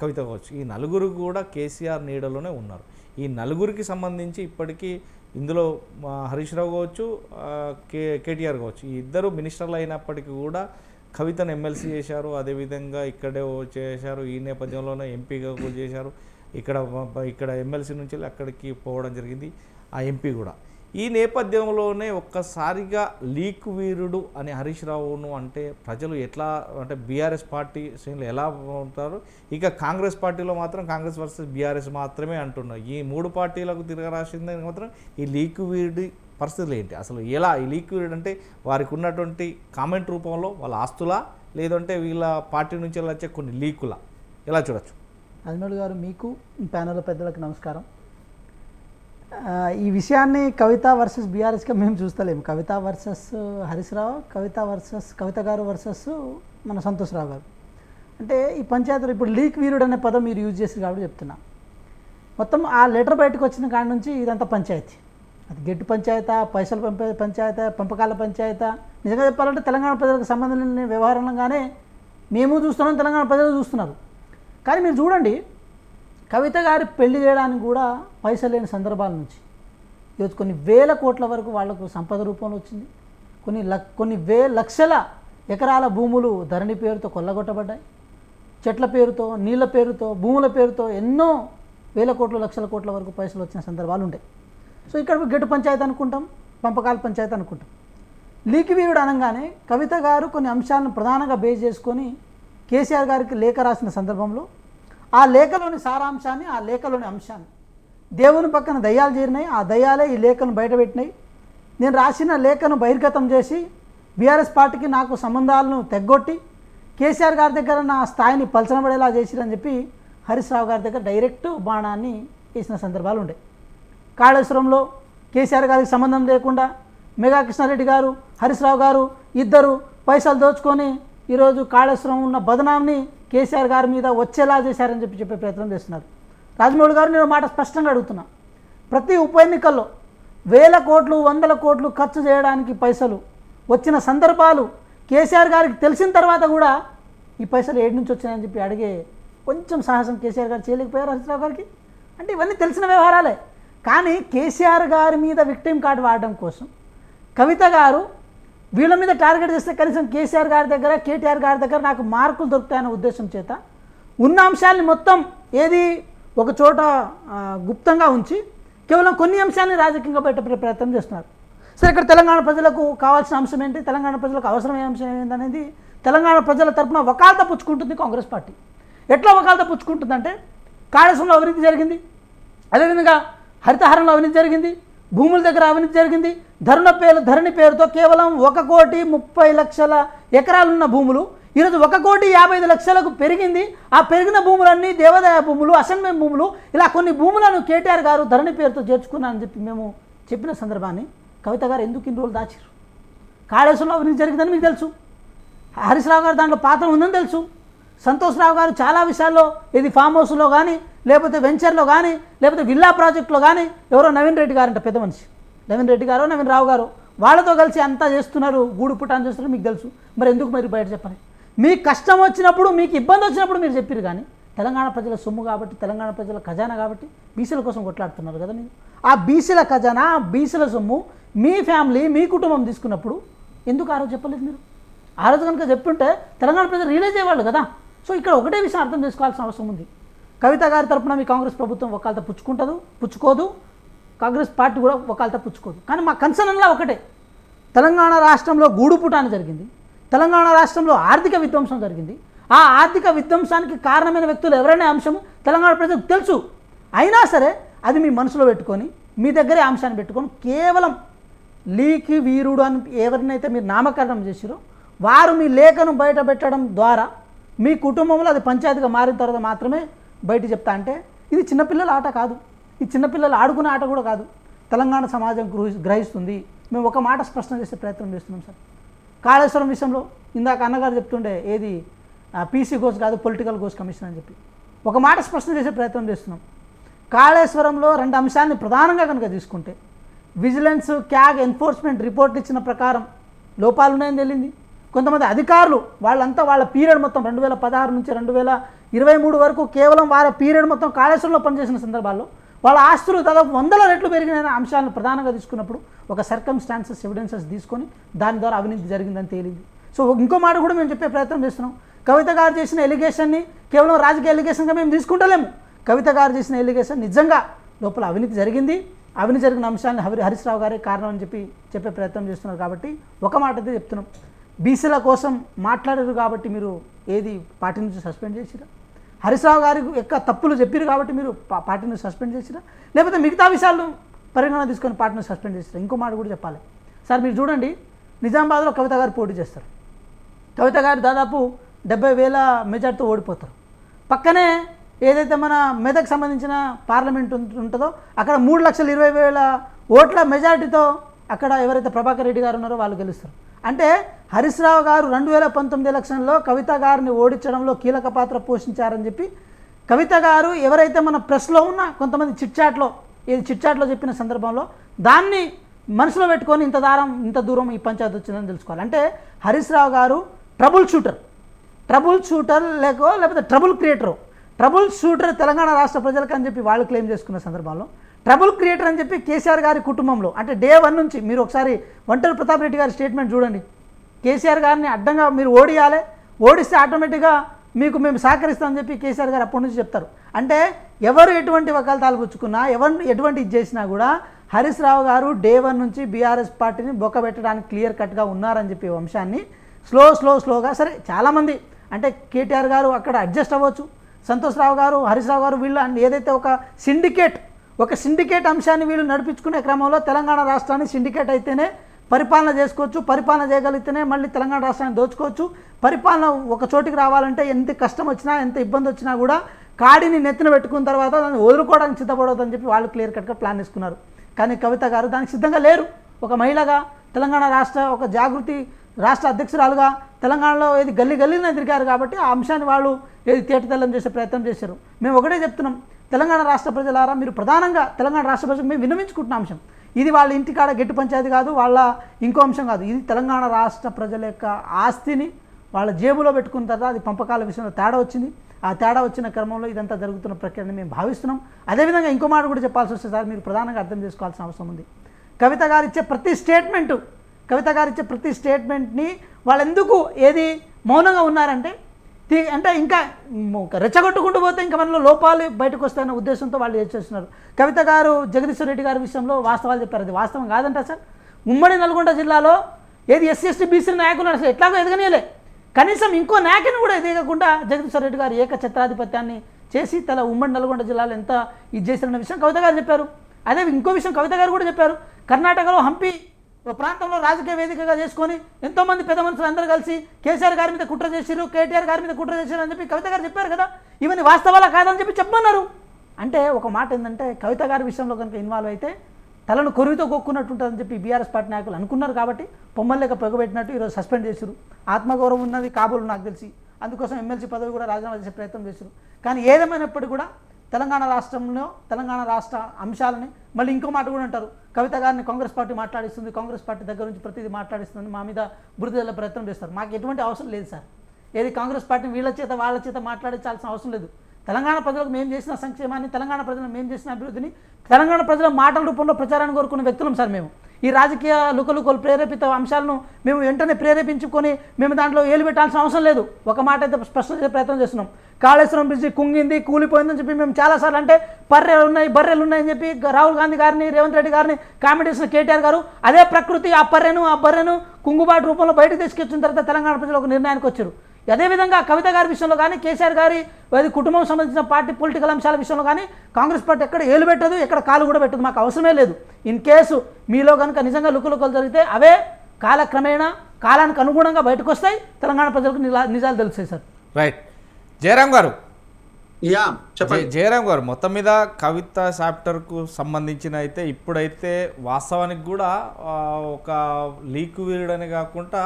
కవిత కావచ్చు, ఈ నలుగురు కూడా కేసీఆర్ నీడలోనే ఉన్నారు. ఈ నలుగురికి సంబంధించి ఇప్పటికీ ఇందులో హరీష్ రావు కావచ్చు, కేటీఆర్ కావచ్చు, ఈ ఇద్దరు మినిస్టర్లు అయినప్పటికీ కూడా కవితను ఎమ్మెల్సీ చేశారు, అదేవిధంగా ఇక్కడే చేశారు. ఈ నేపథ్యంలోనే ఎంపీగా కూడా చేశారు. ఇక్కడ ఎమ్మెల్సీ నుంచి అక్కడికి పోవడం జరిగింది ఆ ఎంపీ కూడా. ఈ నేపథ్యంలోనే ఒక్కసారిగా లీక్ వీరుడు అని హరీష్ రావును అంటే ప్రజలు ఎట్లా అంటే బీఆర్ఎస్ పార్టీ శ్రేణులు ఎలా ఉంటారు, ఇక కాంగ్రెస్ పార్టీలో మాత్రం కాంగ్రెస్ వర్సెస్ బీఆర్ఎస్ మాత్రమే అంటున్నారు. ఈ మూడు పార్టీలకు తిరగరాసింది మాత్రం ఈ లీక్ వీరుడి పరిస్థితులు ఏంటి, అసలు ఎలా ఈ లీక్ వీరుడు అంటే వారికి ఉన్నటువంటి కామెంట్ రూపంలో వాళ్ళ ఆస్తులా, లేదంటే వీళ్ళ పార్టీ నుంచి వచ్చే కొన్ని లీకులా, ఎలా చూడొచ్చు? రాజమౌళి గారు, మీకు ప్యానెల్ పెద్దలకు నమస్కారం. ఈ విషయాన్ని కవిత వర్సెస్ బీఆర్ఎస్గా మేము చూస్తలేము. కవిత వర్సెస్ హరీష్ రావు, కవిత గారు వర్సెస్ మన సంతోష్ రావు గారు. అంటే ఈ పంచాయతీలో ఇప్పుడు లీక్ వీరుడు అనే పదం మీరు యూజ్ చేసి కాబట్టి చెప్తున్నా. మొత్తం ఆ లెటర్ బయటకు వచ్చిన కాడి నుంచి ఇదంతా పంచాయతీ. అది గెట్టు పంచాయత, పైసలు పంపే పంచాయత, పంపకాల పంచాయత. నిజంగా చెప్పాలంటే తెలంగాణ ప్రజలకు సంబంధం లేని వ్యవహారంగానే మేము చూస్తున్నాం, తెలంగాణ ప్రజలు చూస్తున్నారు. కానీ మీరు చూడండి, కవిత గారి పెళ్లి చేయడానికి కూడా పైసలు లేని సందర్భాల నుంచి ఈరోజు కొన్ని వేల కోట్ల వరకు వాళ్లకు సంపద రూపంలో వచ్చింది. కొన్ని లక్షల ఎకరాల భూములు ధరణి పేరుతో కొల్లగొట్టబడ్డాయి. చెట్ల పేరుతో, నీళ్ళ పేరుతో, భూముల పేరుతో ఎన్నో వేల కోట్లు, లక్షల కోట్ల వరకు పైసలు వచ్చిన సందర్భాలు ఉంటాయి. సో ఇక్కడ గెట్టు పంచాయతీ అనుకుంటాం, పంపకాల పంచాయతీ అనుకుంటాం. లీక్ వీరుడు అనగానే కవిత గారు కొన్ని అంశాలను ప్రధానంగా బేస్ చేసుకొని కేసీఆర్ గారికి లేఖ రాసిన సందర్భంలో ఆ లేఖలోని సారాంశాన్ని, ఆ లేఖలోని అంశాన్ని, దేవుని పక్కన దయ్యాలు చేరినాయి, ఆ దయ్యాలే ఈ లేఖను బయటపెట్టినాయి. నేను రాసిన లేఖను బహిర్గతం చేసి బీఆర్ఎస్ పార్టీకి నాకు సంబంధాలను తెగ్గొట్టి కేసీఆర్ గారి దగ్గర నా స్థాయిని పలచనబడేలా చేసిరని చెప్పి హరీష్ రావు గారి దగ్గర డైరెక్ట్ బాణాన్ని వేసిన సందర్భాలు ఉండే. కాళేశ్వరంలో కేసీఆర్ గారికి సంబంధం లేకుండా మెగా కృష్ణారెడ్డి గారు, హరీష్ రావు గారు ఇద్దరు పైసలు దోచుకొని ఈరోజు కాళేశ్వరం ఉన్న బదనాంని కేసీఆర్ గారి మీద వచ్చేలా చేశారని చెప్పే ప్రయత్నం చేస్తున్నారు. రాజమౌళి గారు, నేను మాట స్పష్టంగా అడుగుతున్నా. ప్రతి ఉప ఎన్నికల్లో వేల కోట్లు, వందల కోట్లు ఖర్చు చేయడానికి పైసలు వచ్చిన సందర్భాలు కేసీఆర్ గారికి తెలిసిన తర్వాత కూడా ఈ పైసలు ఏడు నుంచి వచ్చాయని చెప్పి అడిగే కొంచెం సాహసం కేసీఆర్ గారు చేయలేకపోయారు హరీష్ రావు గారికి. అంటే ఇవన్నీ తెలిసిన వ్యవహారాలే. కానీ కేసీఆర్ గారి మీద విక్టిమ్ కార్డు వాడడం కోసం కవిత గారు వీళ్ళ మీద టార్గెట్ చేస్తే కనీసం కేసీఆర్ గారి దగ్గర, కేటీఆర్ గారి దగ్గర నాకు మార్కులు దొరుకుతాయనే ఉద్దేశం చేత ఉన్న అంశాలని మొత్తం ఏది ఒక చోట గుప్తంగా ఉంచి కేవలం కొన్ని అంశాలని రాజకీయంగా బయటపడే ప్రయత్నం చేస్తున్నారు. సరే, ఇక్కడ తెలంగాణ ప్రజలకు కావాల్సిన అంశం ఏంటి, తెలంగాణ ప్రజలకు అవసరమైన అంశం ఏంటనేది తెలంగాణ ప్రజల తరపున వకాల్తా పుచ్చుకుంటుంది కాంగ్రెస్ పార్టీ. ఎట్లా వకాల్తా పుచ్చుకుంటుందంటే కాళేశ్వరంలో అవినీతి జరిగింది, అదేవిధంగా హరితహారంలో అవినీతి జరిగింది, భూముల దగ్గర అవినీతి జరిగింది, ధరణి పేరుతో కేవలం 1,30,00,000 ఎకరాలున్న భూములు ఈరోజు 1,55,00,000కు పెరిగింది. ఆ పెరిగిన భూములన్నీ దేవాదాయ భూములు, అసైన్మెంట్ భూములు, ఇలా కొన్ని భూములను కేటీఆర్ గారు ధరణి పేరుతో చేర్చుకున్నారని చెప్పి మేము చెప్పిన సందర్భాన్ని కవిత గారు ఎందుకు ఇన్ని రోజులు దాచారు? కాళేశ్వరంలో అవినీతి జరిగిందని మీకు తెలుసు, హరీష్ రావు గారు దాంట్లో పాత్ర ఉందని తెలుసు, సంతోష్ రావు గారు చాలా విషయాల్లో ఇది ఫామ్ హౌస్లో కానీ లేకపోతే వెంచర్లో కానీ లేకపోతే విల్లా ప్రాజెక్టులో కానీ ఎవరో నవీన్ రెడ్డి గారంట పెద్ద మనిషి, నవీన్ రెడ్డి గారు నవీన్ రావు గారు వాళ్ళతో కలిసి అంతా చేస్తున్నారు, గూడు పుటాన్ని చేస్తున్నారు మీకు తెలుసు. మరి ఎందుకు మీరు బయట చెప్పాలి? మీకు కష్టం వచ్చినప్పుడు, మీకు ఇబ్బంది వచ్చినప్పుడు మీరు చెప్పారు. కానీ తెలంగాణ ప్రజల సొమ్ము కాబట్టి, తెలంగాణ ప్రజల ఖజానా కాబట్టి బీసీల కోసం కొట్లాడుతున్నారు కదా మీరు. ఆ బీసీల ఖజానా, బీసీల సొమ్ము మీ ఫ్యామిలీ, మీ కుటుంబం తీసుకున్నప్పుడు ఎందుకు ఆ రోజు చెప్పలేదు మీరు? ఆ రోజు కనుక చెప్తుంటే తెలంగాణ ప్రజలు రియలైజ్ అయ్యేవాళ్ళు కదా. సో ఇక్కడ ఒకటే విషయం అర్థం చేసుకోవాల్సిన అవసరం ఉంది. కవిత గారి తరపున మీ కాంగ్రెస్ ప్రభుత్వం వకాల్తా పుచ్చుకోదు, కాంగ్రెస్ పార్టీ కూడా వకాల్తా పుచ్చుకోదు. కానీ మా కన్సర్న్లా ఒకటే, తెలంగాణ రాష్ట్రంలో గూడుపుటాన్ని జరిగింది, తెలంగాణ రాష్ట్రంలో ఆర్థిక విధ్వంసం జరిగింది. ఆ ఆర్థిక విధ్వంసానికి కారణమైన వ్యక్తులు ఎవరైనా అంశం తెలంగాణ ప్రజలకు తెలుసు. అయినా సరే అది మీ మనసులో పెట్టుకొని, మీ దగ్గరే అంశాన్ని పెట్టుకొని కేవలం లీకి వీరుడు అని ఎవరినైతే మీరు నామకరణం చేసిరో వారు మీ లేఖను బయట పెట్టడం ద్వారా మీ కుటుంబంలో అది పంచాయతీగా మారిన తర్వాత మాత్రమే బయట చెప్తా. అంటే ఇది చిన్నపిల్లల ఆట కాదు, ఇది చిన్నపిల్లలు ఆడుకునే ఆట కూడా కాదు. తెలంగాణ సమాజం గ్రహిస్తుంది. మేము ఒక మాట స్పష్టం చేసే ప్రయత్నం చేస్తున్నాం సార్. కాళేశ్వరం విషయంలో ఇందాక అన్నగారు చెప్తుండే ఏది పీసీ గోస్ కాదు పొలిటికల్ గోస్ కమిషన్ అని చెప్పి ఒక మాట స్పష్టం చేసే ప్రయత్నం చేస్తున్నాం. కాళేశ్వరంలో 2 అంశాన్ని ప్రధానంగా కనుక తీసుకుంటే విజిలెన్స్, క్యాగ్, ఎన్ఫోర్స్మెంట్ రిపోర్ట్లు ఇచ్చిన ప్రకారం లోపాలు ఉన్నాయని తెలియంది. కొంతమంది అధికారులు వాళ్ళంతా వాళ్ళ పీరియడ్ మొత్తం 2016 నుంచి 2023 వరకు కేవలం వాళ్ళ పీరియడ్ మొత్తం కాళేశ్వరంలో పనిచేసిన సందర్భాల్లో వాళ్ళ ఆస్తులు దాదాపు 100 రెట్లు పెరిగిన అంశాలను ప్రధానంగా తీసుకున్నప్పుడు ఒక సర్కమ్స్టాన్సెస్ ఎవిడెన్సెస్ తీసుకొని దాని ద్వారా అవినీతి జరిగిందని తేలింది. సో ఇంకో మాట కూడా మేము చెప్పే ప్రయత్నం చేస్తున్నాం. కవిత గారు చేసిన ఎలిగేషన్ని కేవలం రాజకీయ ఎలిగేషన్గా మేము తీసుకుంటలేము. కవిత గారు చేసిన ఎలిగేషన్ నిజంగా లోపల అవినీతి జరిగింది, అవినీతి జరిగిన అంశాన్ని హరీష్ రావు గారే కారణం అని చెప్పే ప్రయత్నం చేస్తున్నారు. కాబట్టి ఒక మాట అయితే చెప్తున్నాం, బీసీల కోసం మాట్లాడారు కాబట్టి మీరు ఏది పార్టీ నుంచి సస్పెండ్ చేసిరా? హరీష్ రావు గారి యొక్క తప్పులు చెప్పారు కాబట్టి మీరు పార్టీని సస్పెండ్ చేసిరా? లేకపోతే మిగతా విషయాలు పరిగణన తీసుకొని పార్టీని సస్పెండ్ చేసిరా? ఇంకో మాట కూడా చెప్పాలి సార్. మీరు చూడండి, నిజామాబాద్లో కవిత గారు పోటీ చేస్తారు. కవిత గారు దాదాపు 70,000 మెజార్టీతో ఓడిపోతారు. పక్కనే ఏదైతే మన మెదక్ సంబంధించిన పార్లమెంట్ ఉంటుందో అక్కడ 3,20,000 ఓట్ల మెజార్టీతో అక్కడ ఎవరైతే ప్రభాకర్ రెడ్డి గారు ఉన్నారో వాళ్ళు గెలుస్తారు. అంటే హరీష్ రావు గారు 2019 ఎలక్షన్లో కవిత గారిని ఓడించడంలో కీలక పాత్ర పోషించారని చెప్పి కవిత గారు ఎవరైతే మన ప్రెస్లో ఉన్న కొంతమంది చిట్చాట్లో చెప్పిన సందర్భంలో దాన్ని మనసులో పెట్టుకొని ఇంత దూరం ఈ పంచాయతీ వచ్చిందని తెలుసుకోవాలి. అంటే హరీష్ రావు గారు ట్రబుల్ షూటర్ లేకపోతే ట్రబుల్ షూటర్ తెలంగాణ రాష్ట్ర ప్రజలకు అని చెప్పి వాళ్ళు క్లెయిమ్ చేసుకున్న సందర్భంలో ట్రబుల్ క్రియేటర్ అని చెప్పి కేసీఆర్ గారి కుటుంబంలో అంటే డే 1 నుంచి మీరు ఒకసారి ఒంటరి ప్రతాప్ రెడ్డి గారి స్టేట్మెంట్ చూడండి. కేసీఆర్ గారిని అడ్డంగా మీరు ఓడిస్తే ఆటోమేటిక్గా మీకు మేము సహకరిస్తామని చెప్పి కేసీఆర్ గారు అప్పటి నుంచి చెప్తారు. అంటే ఎవరు ఎటువంటి వకాల్తాలు పుచ్చుకున్నా ఎటువంటి ఇది చేసినా కూడా హరీష్ రావు గారు డే 1 నుంచి బీఆర్ఎస్ పార్టీని బొక్కబెట్టడానికి క్లియర్ కట్గా ఉన్నారని చెప్పి అంశాన్ని స్లోగా సరే చాలామంది అంటే కేటీఆర్ గారు అక్కడ అడ్జస్ట్ అవ్వచ్చు, సంతోష్ రావు గారు, హరీష్ రావు గారు వీళ్ళు ఏదైతే ఒక సిండికేట్ అంశాన్ని వీళ్ళు నడిపించుకునే క్రమంలో తెలంగాణ రాష్ట్రాన్ని సిండికేట్ అయితేనే పరిపాలన చేసుకోవచ్చు, పరిపాలన చేయగలిగితేనే మళ్ళీ తెలంగాణ రాష్ట్రాన్ని దోచుకోవచ్చు. పరిపాలన ఒక చోటికి రావాలంటే ఎంత కష్టం వచ్చినా ఎంత ఇబ్బంది వచ్చినా కూడా కాడిని నెత్తిన పెట్టుకున్న తర్వాత దాన్ని వదులుకోవడానికి సిద్ధపడవద్దని చెప్పి వాళ్ళు క్లియర్ కట్గా ప్లాన్ వేసుకున్నారు. కానీ కవిత గారు దానికి సిద్ధంగా లేరు. ఒక మహిళగా తెలంగాణ రాష్ట్ర ఒక జాగృతి రాష్ట్ర అధ్యక్షురాలుగా తెలంగాణలో ఏది గల్లీన తిరిగారు కాబట్టి ఆ అంశాన్ని వాళ్ళు ఏది తేటతెల్లం చేసే ప్రయత్నం చేశారు. మేము ఒకటే చెప్తున్నాం, తెలంగాణ రాష్ట్ర ప్రజలారా మీరు ప్రధానంగా తెలంగాణ రాష్ట్ర ప్రజలకు మేము విన్నవించుకుంటున్న అంశం ఇది వాళ్ళ ఇంటికాడ గట్టి పంచాయతీ కాదు, వాళ్ళ ఇంకో అంశం కాదు. ఇది తెలంగాణ రాష్ట్ర ప్రజల యొక్క ఆస్తిని వాళ్ళ జేబులో పెట్టుకున్న తర్వాత అది పంపకాల విషయంలో తేడా వచ్చింది. ఆ తేడా వచ్చిన క్రమంలో ఇదంతా జరుగుతున్న ప్రక్రియని మేము భావిస్తున్నాం. అదేవిధంగా ఇంకో మాట కూడా చెప్పాల్సి వస్తే సార్ మీరు ప్రధానంగా అర్థం చేసుకోవాల్సిన అవసరం ఉంది. కవిత గారు ఇచ్చే ప్రతి స్టేట్మెంట్ని వాళ్ళు ఎందుకు ఏది మౌనంగా ఉన్నారంటే అంటే ఇంకా రెచ్చగొట్టుకుంటూ పోతే ఇంకా మనలో లోపాలు బయటకు వస్తాయన్న ఉద్దేశంతో వాళ్ళు చేస్తున్నారు. కవిత గారు జగదీశ్వర్ రెడ్డి గారి విషయంలో వాస్తవాలు చెప్పారు, అది వాస్తవం కాదంట సార్. ఉమ్మడి నల్గొండ జిల్లాలో ఏది ఎస్సీ ఎస్టీ బీసీ నాయకులు అసలు ఎట్లాగో ఎదగనీయలే, కనీసం ఇంకో నాయకుని కూడా ఎదగకుండా జగదీశ్వర్ రెడ్డి గారు ఏకఛత్రాధిపత్యాన్ని చేసి తల ఉమ్మడి నల్గొండ జిల్లాలో ఎంత ఇది చేశారన్న విషయం కవిత గారు చెప్పారు. అదే ఇంకో విషయం కవిత గారు కూడా చెప్పారు, కర్ణాటకలో హంపి ప్రాంతంలో రాజకీయ వేదికగా చేసుకొని ఎంతోమంది పెద్ద మనుషులు అందరూ కలిసి కేసీఆర్ గారి మీద కుట్ర చేసిరు, కేటీఆర్ గారి మీద కుట్ర చేసిరు అని చెప్పి కవిత గారు చెప్పారు కదా. ఇవన్నీ వాస్తవాలా కాదని చెప్పి చెప్పమన్నారు. అంటే ఒక మాట ఏంటంటే కవిత గారి విషయంలో కనుక ఇన్వాల్వ్ అయితే తలను కొరివితో కొక్కున్నట్టు ఉంటుందని చెప్పి బీఆర్ఎస్ పార్టీ నాయకులు అనుకున్నారు కాబట్టి పొమ్మలేక పొగబెట్టినట్టు ఈరోజు సస్పెండ్ చేశారు. ఆత్మగౌరవం ఉన్నది కాబోలు నాకు తెలిసి, అందుకోసం ఎమ్మెల్సీ పదవి కూడా రాజీనామా చేసే ప్రయత్నం చేశారు. కానీ ఏదేమైనప్పటికీ కూడా తెలంగాణ రాష్ట్రంలో తెలంగాణ రాష్ట్ర అంశాలని మళ్ళీ ఇంకో మాట కూడా అంటారు, కవిత గారిని కాంగ్రెస్ పార్టీ మాట్లాడిస్తుంది, కాంగ్రెస్ పార్టీ దగ్గర నుంచి ప్రతిదీ మాట్లాడిస్తుంది, మా మీద బురదల ప్రయత్నం చేస్తారు. మాకు ఎటువంటి అవసరం లేదు సార్. ఏది కాంగ్రెస్ పార్టీ వీళ్ళ చేత వాళ్ళ చేత మాట్లాడించాల్సిన అవసరం లేదు. తెలంగాణ ప్రజలకు మేము చేసిన సంక్షేమాన్ని, తెలంగాణ ప్రజలకు మేము చేసిన అభివృద్ధిని తెలంగాణ ప్రజల మాటల రూపంలో ప్రచారాన్ని కోరుకున్న వ్యక్తులం సార్ మేము. ఈ రాజకీయ లుకలుకలు ప్రేరేపిత అంశాలను మేము వెంటనే ప్రేరేపించుకొని మేము దాంట్లో ఏలు పెట్టాల్సిన అవసరం లేదు. ఒక మాట అయితే స్పష్టం చేసే ప్రయత్నం చేస్తున్నాం. కాళేశ్వరం బ్రిడ్జి కుంగింది, కూలిపోయిందని చెప్పి మేము చాలాసార్లు అంటే బర్రెలు ఉన్నాయని చెప్పి రాహుల్ గాంధీ గారిని, రేవంత్ రెడ్డి గారిని కామెంట్ చేసిన కేటీఆర్ గారు అదే ప్రకృతి ఆ బర్రెను కుంగుబాటు రూపంలో బయటకు తీసుకొచ్చిన తర్వాత తెలంగాణ ప్రజలు ఒక నిర్ణయానికి వచ్చారు. అదేవిధంగా కవిత గారి విషయంలో కానీ, కేసీఆర్ గారి కుటుంబం సంబంధించిన పార్టీ పొలిటికల్ అంశాల విషయంలో కానీ కాంగ్రెస్ పార్టీ ఎక్కడ ఏలు పెట్టదు, ఎక్కడ కాలు కూడా పెట్టదు. మాకు అవసరమే లేదు. ఇన్ కేసు మీలో కనుక నిజంగా లుకలుకలు జరిగితే అవే కాలక్రమేణా కాలానికి అనుగుణంగా బయటకు వస్తాయి, తెలంగాణ ప్రజలకు నిజాలు తెలుస్తాయి సార్. రైట్. జయరాం గారు, చెప్పండి. జయరాం గారు, మొత్తం మీద కవిత చాప్టర్కు సంబంధించిన అయితే ఇప్పుడైతే వాస్తవానికి కూడా ఒక లీక్ వీరుడని కాకుండా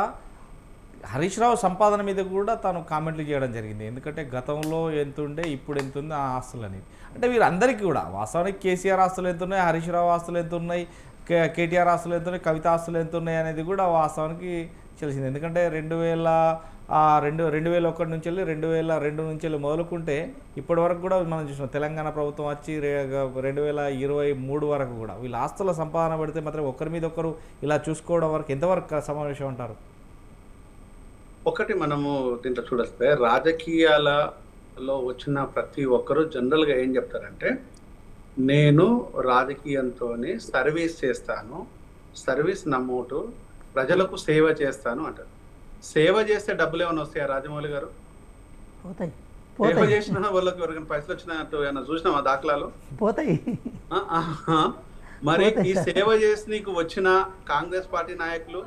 హరీష్ రావు సంపాదన మీద కూడా తాను కామెంట్లు చేయడం జరిగింది. ఎందుకంటే గతంలో ఎంత ఉండే ఇప్పుడు ఎంత ఉంది ఆ ఆస్తులు అనేది. అంటే వీరందరికీ కూడా వాస్తవానికి కేసీఆర్ ఆస్తులు ఎంత ఉన్నాయి, హరీష్ రావు ఆస్తులు ఎంత ఉన్నాయి, కేటీఆర్ ఆస్తులు ఎంత ఉన్నాయి, కవిత ఆస్తులు ఎంత ఉన్నాయి అనేది కూడా వాస్తవానికి తెలిసింది. ఎందుకంటే 2001 నుంచి వెళ్ళి 2002 నుంచి వెళ్ళి మొదలుకుంటే ఇప్పటి వరకు కూడా మనం చూసినాం. తెలంగాణ ప్రభుత్వం వచ్చి 2023 వరకు కూడా వీళ్ళ ఆస్తుల సంపాదన పెడితే మాత్రం ఒకరి మీద ఒకరు ఇలా చూసుకోవడం వరకు ఎంతవరకు సమావేశం అంటారు? ఒకటి మనము దీంట్లో చూడొస్తే రాజకీయాలలో వచ్చిన ప్రతి ఒక్కరూ జనరల్గా ఏం చెప్తారంటే, నేను రాజకీయంతో సర్వీస్ చేస్తాను, సర్వీస్ నమోటు ప్రజలకు సేవ చేస్తాను అంటారు. సేవ చేస్తే డబ్బులు ఏమైనా వస్తాయా రాజమౌళి గారు? సేవ చేసిన వాళ్ళకి ఎవరికైనా పైసలు వచ్చినట్టు ఏమైనా చూసినామా దాఖలాలు? పోతాయి. మరి ఈ సేవ చేసి నీకు వచ్చిన కాంగ్రెస్ పార్టీ నాయకులు,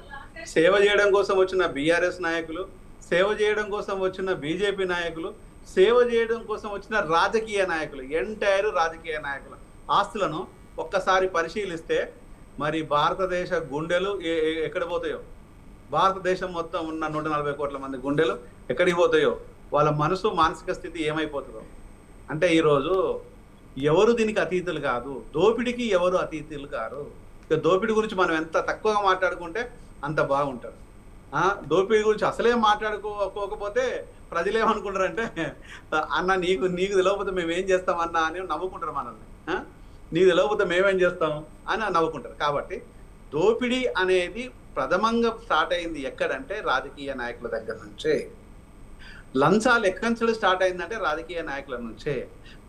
సేవ చేయడం కోసం వచ్చిన బీఆర్ఎస్ నాయకులు, సేవ చేయడం కోసం వచ్చిన బీజేపీ నాయకులు, సేవ చేయడం కోసం వచ్చిన రాజకీయ నాయకులు, ఎంటైర్ రాజకీయ నాయకులు ఆస్తులను ఒక్కసారి పరిశీలిస్తే మరి భారతదేశ గుండెలు ఎక్కడ పోతాయో, భారతదేశం మొత్తం ఉన్న 140 కోట్ల మంది గుండెలు ఎక్కడికి పోతాయో, వాళ్ళ మానసిక స్థితి ఏమైపోతుందో. అంటే ఈరోజు ఎవరు దీనికి అతీతులు కాదు, దోపిడికి ఎవరు అతీతులు కాదు. ఇక దోపిడి గురించి మనం ఎంత తక్కువగా మాట్లాడుకుంటే అంత బాగుంటారు. దోపిడి గురించి అసలే మాట్లాడుకోకపోతే ప్రజలు ఏమనుకుంటారంటే, అన్న నీకు తెలియకపోతే మేమేం చేస్తామన్నా అని నవ్వుకుంటారు మనల్ని. నీకు తెలియకపోతే మేమేం చేస్తాం అని నవ్వుకుంటారు. కాబట్టి దోపిడీ అనేది ప్రథమంగా స్టార్ట్ అయింది ఎక్కడంటే రాజకీయ నాయకుల దగ్గర నుంచే. లంచాలు ఎక్కడి నుంచి స్టార్ట్ అయిందంటే రాజకీయ నాయకుల నుంచే.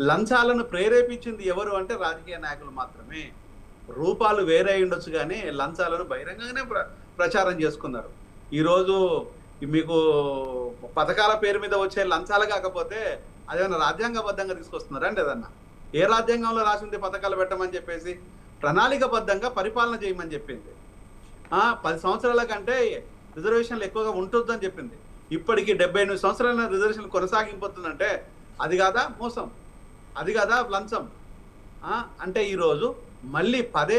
లంచాలను ప్రేరేపించింది ఎవరు అంటే రాజకీయ నాయకులు మాత్రమే. రూపాలు వేరే ఉండొచ్చు కానీ లంచాలను బహిరంగంగానే ప్రచారం చేసుకున్నారు. ఈరోజు మీకు పథకాల పేరు మీద వచ్చే లంచాలు కాకపోతే అదేమన్నా రాజ్యాంగబద్ధంగా తీసుకొస్తున్నారు అంటే ఏదన్నా? ఏ రాజ్యాంగంలో రాసింది పథకాలు పెట్టమని చెప్పేసి? ప్రణాళికబద్ధంగా పరిపాలన చేయమని చెప్పింది. 10 సంవత్సరాల కంటే రిజర్వేషన్లు ఎక్కువగా ఉంటుందని చెప్పింది. ఇప్పటికి 78 సంవత్సరాల రిజర్వేషన్ కొనసాగిపోతుందంటే అది కాదా మోసం, అది కాదా లంచం? అంటే ఈరోజు మళ్ళీ పదే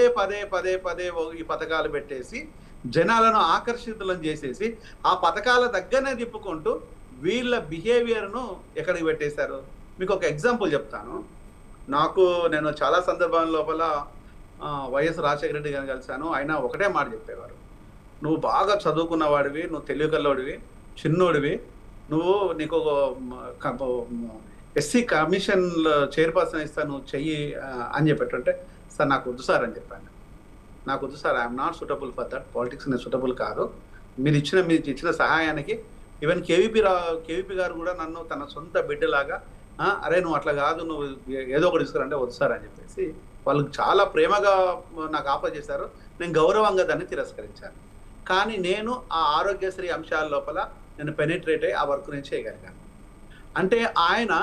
ఈ పథకాలు పెట్టేసి జనాలను ఆకర్షితులను చేసేసి ఆ పథకాల దగ్గరనే తిప్పుకుంటూ వీళ్ళ బిహేవియర్ను ఎక్కడికి పెట్టేశారు. మీకు ఒక ఎగ్జాంపుల్ చెప్తాను. నేను చాలా సందర్భాల లోపల వైఎస్ రాజశేఖర రెడ్డి గారిని కలిశాను. ఆయన ఒకటే మాట చెప్పేవారు, నువ్వు బాగా చదువుకున్న వాడివి, నువ్వు తెలివికల్లోడివి, చిన్నోడివి, నీకు ఎస్సీ కమిషన్ చైర్పర్సన్ ఇస్తాను నువ్వు చెయ్యి అని చెప్పేటంటే, సార్ నాకు వద్దు సార్ అని చెప్పాను. నాకు వద్దు sir, I'm not suitable for that, politics నేను సూటబుల్ కాదు. మీరు ఇచ్చిన సహాయానికి ఈవెన్ కేవీపీ గారు కూడా నన్ను తన సొంత బిడ్డలాగా, అరే నువ్వు అట్లా కాదు, నువ్వు ఏదో ఒకటి తీసుకురంటే వద్దు సార్ అని చెప్పేసి వాళ్ళు చాలా ప్రేమగా నాకు ఆఫర్ చేశారు. నేను గౌరవంగా దాన్ని తిరస్కరించాను. కానీ నేను ఆ ఆరోగ్యశ్రీ అంశాల లోపల నేను పెనిట్రేట్ అయ్యి ఆ వర్క్ నేను చేయగలిగాను. అంటే ఆయన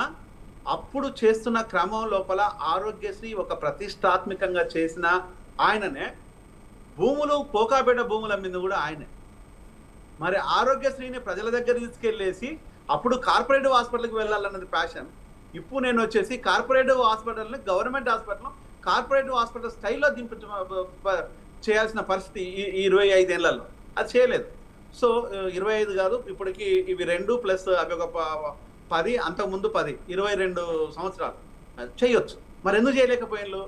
అప్పుడు చేస్తున్న క్రమం లోపల ఆరోగ్యశ్రీ ఒక ప్రతిష్టాత్మకంగా చేసిన ఆయననే భూములు కోకాబేట భూముల మీద కూడా ఆయనే. మరి ఆరోగ్యశ్రీని ప్రజల దగ్గర తీసుకెళ్ళేసి అప్పుడు కార్పొరేటివ్ హాస్పిటల్కి వెళ్ళాలన్నది ప్యాషన్. ఇప్పుడు నేను వచ్చేసి కార్పొరేటివ్ హాస్పిటల్ని గవర్నమెంట్ హాస్పిటల్ కార్పొరేటివ్ హాస్పిటల్ స్టైల్లో చేయాల్సిన పరిస్థితి ఈ 25 ఏళ్లలో అది చేయలేదు. సో 25 కాదు, ఇప్పటికి ఇవి 2 ప్లస్ అవి ఒక 10, అంతకుముందు 10, 22 సంవత్సరాలు చేయొచ్చు. మరి ఎందుకు చేయలేకపోయిన?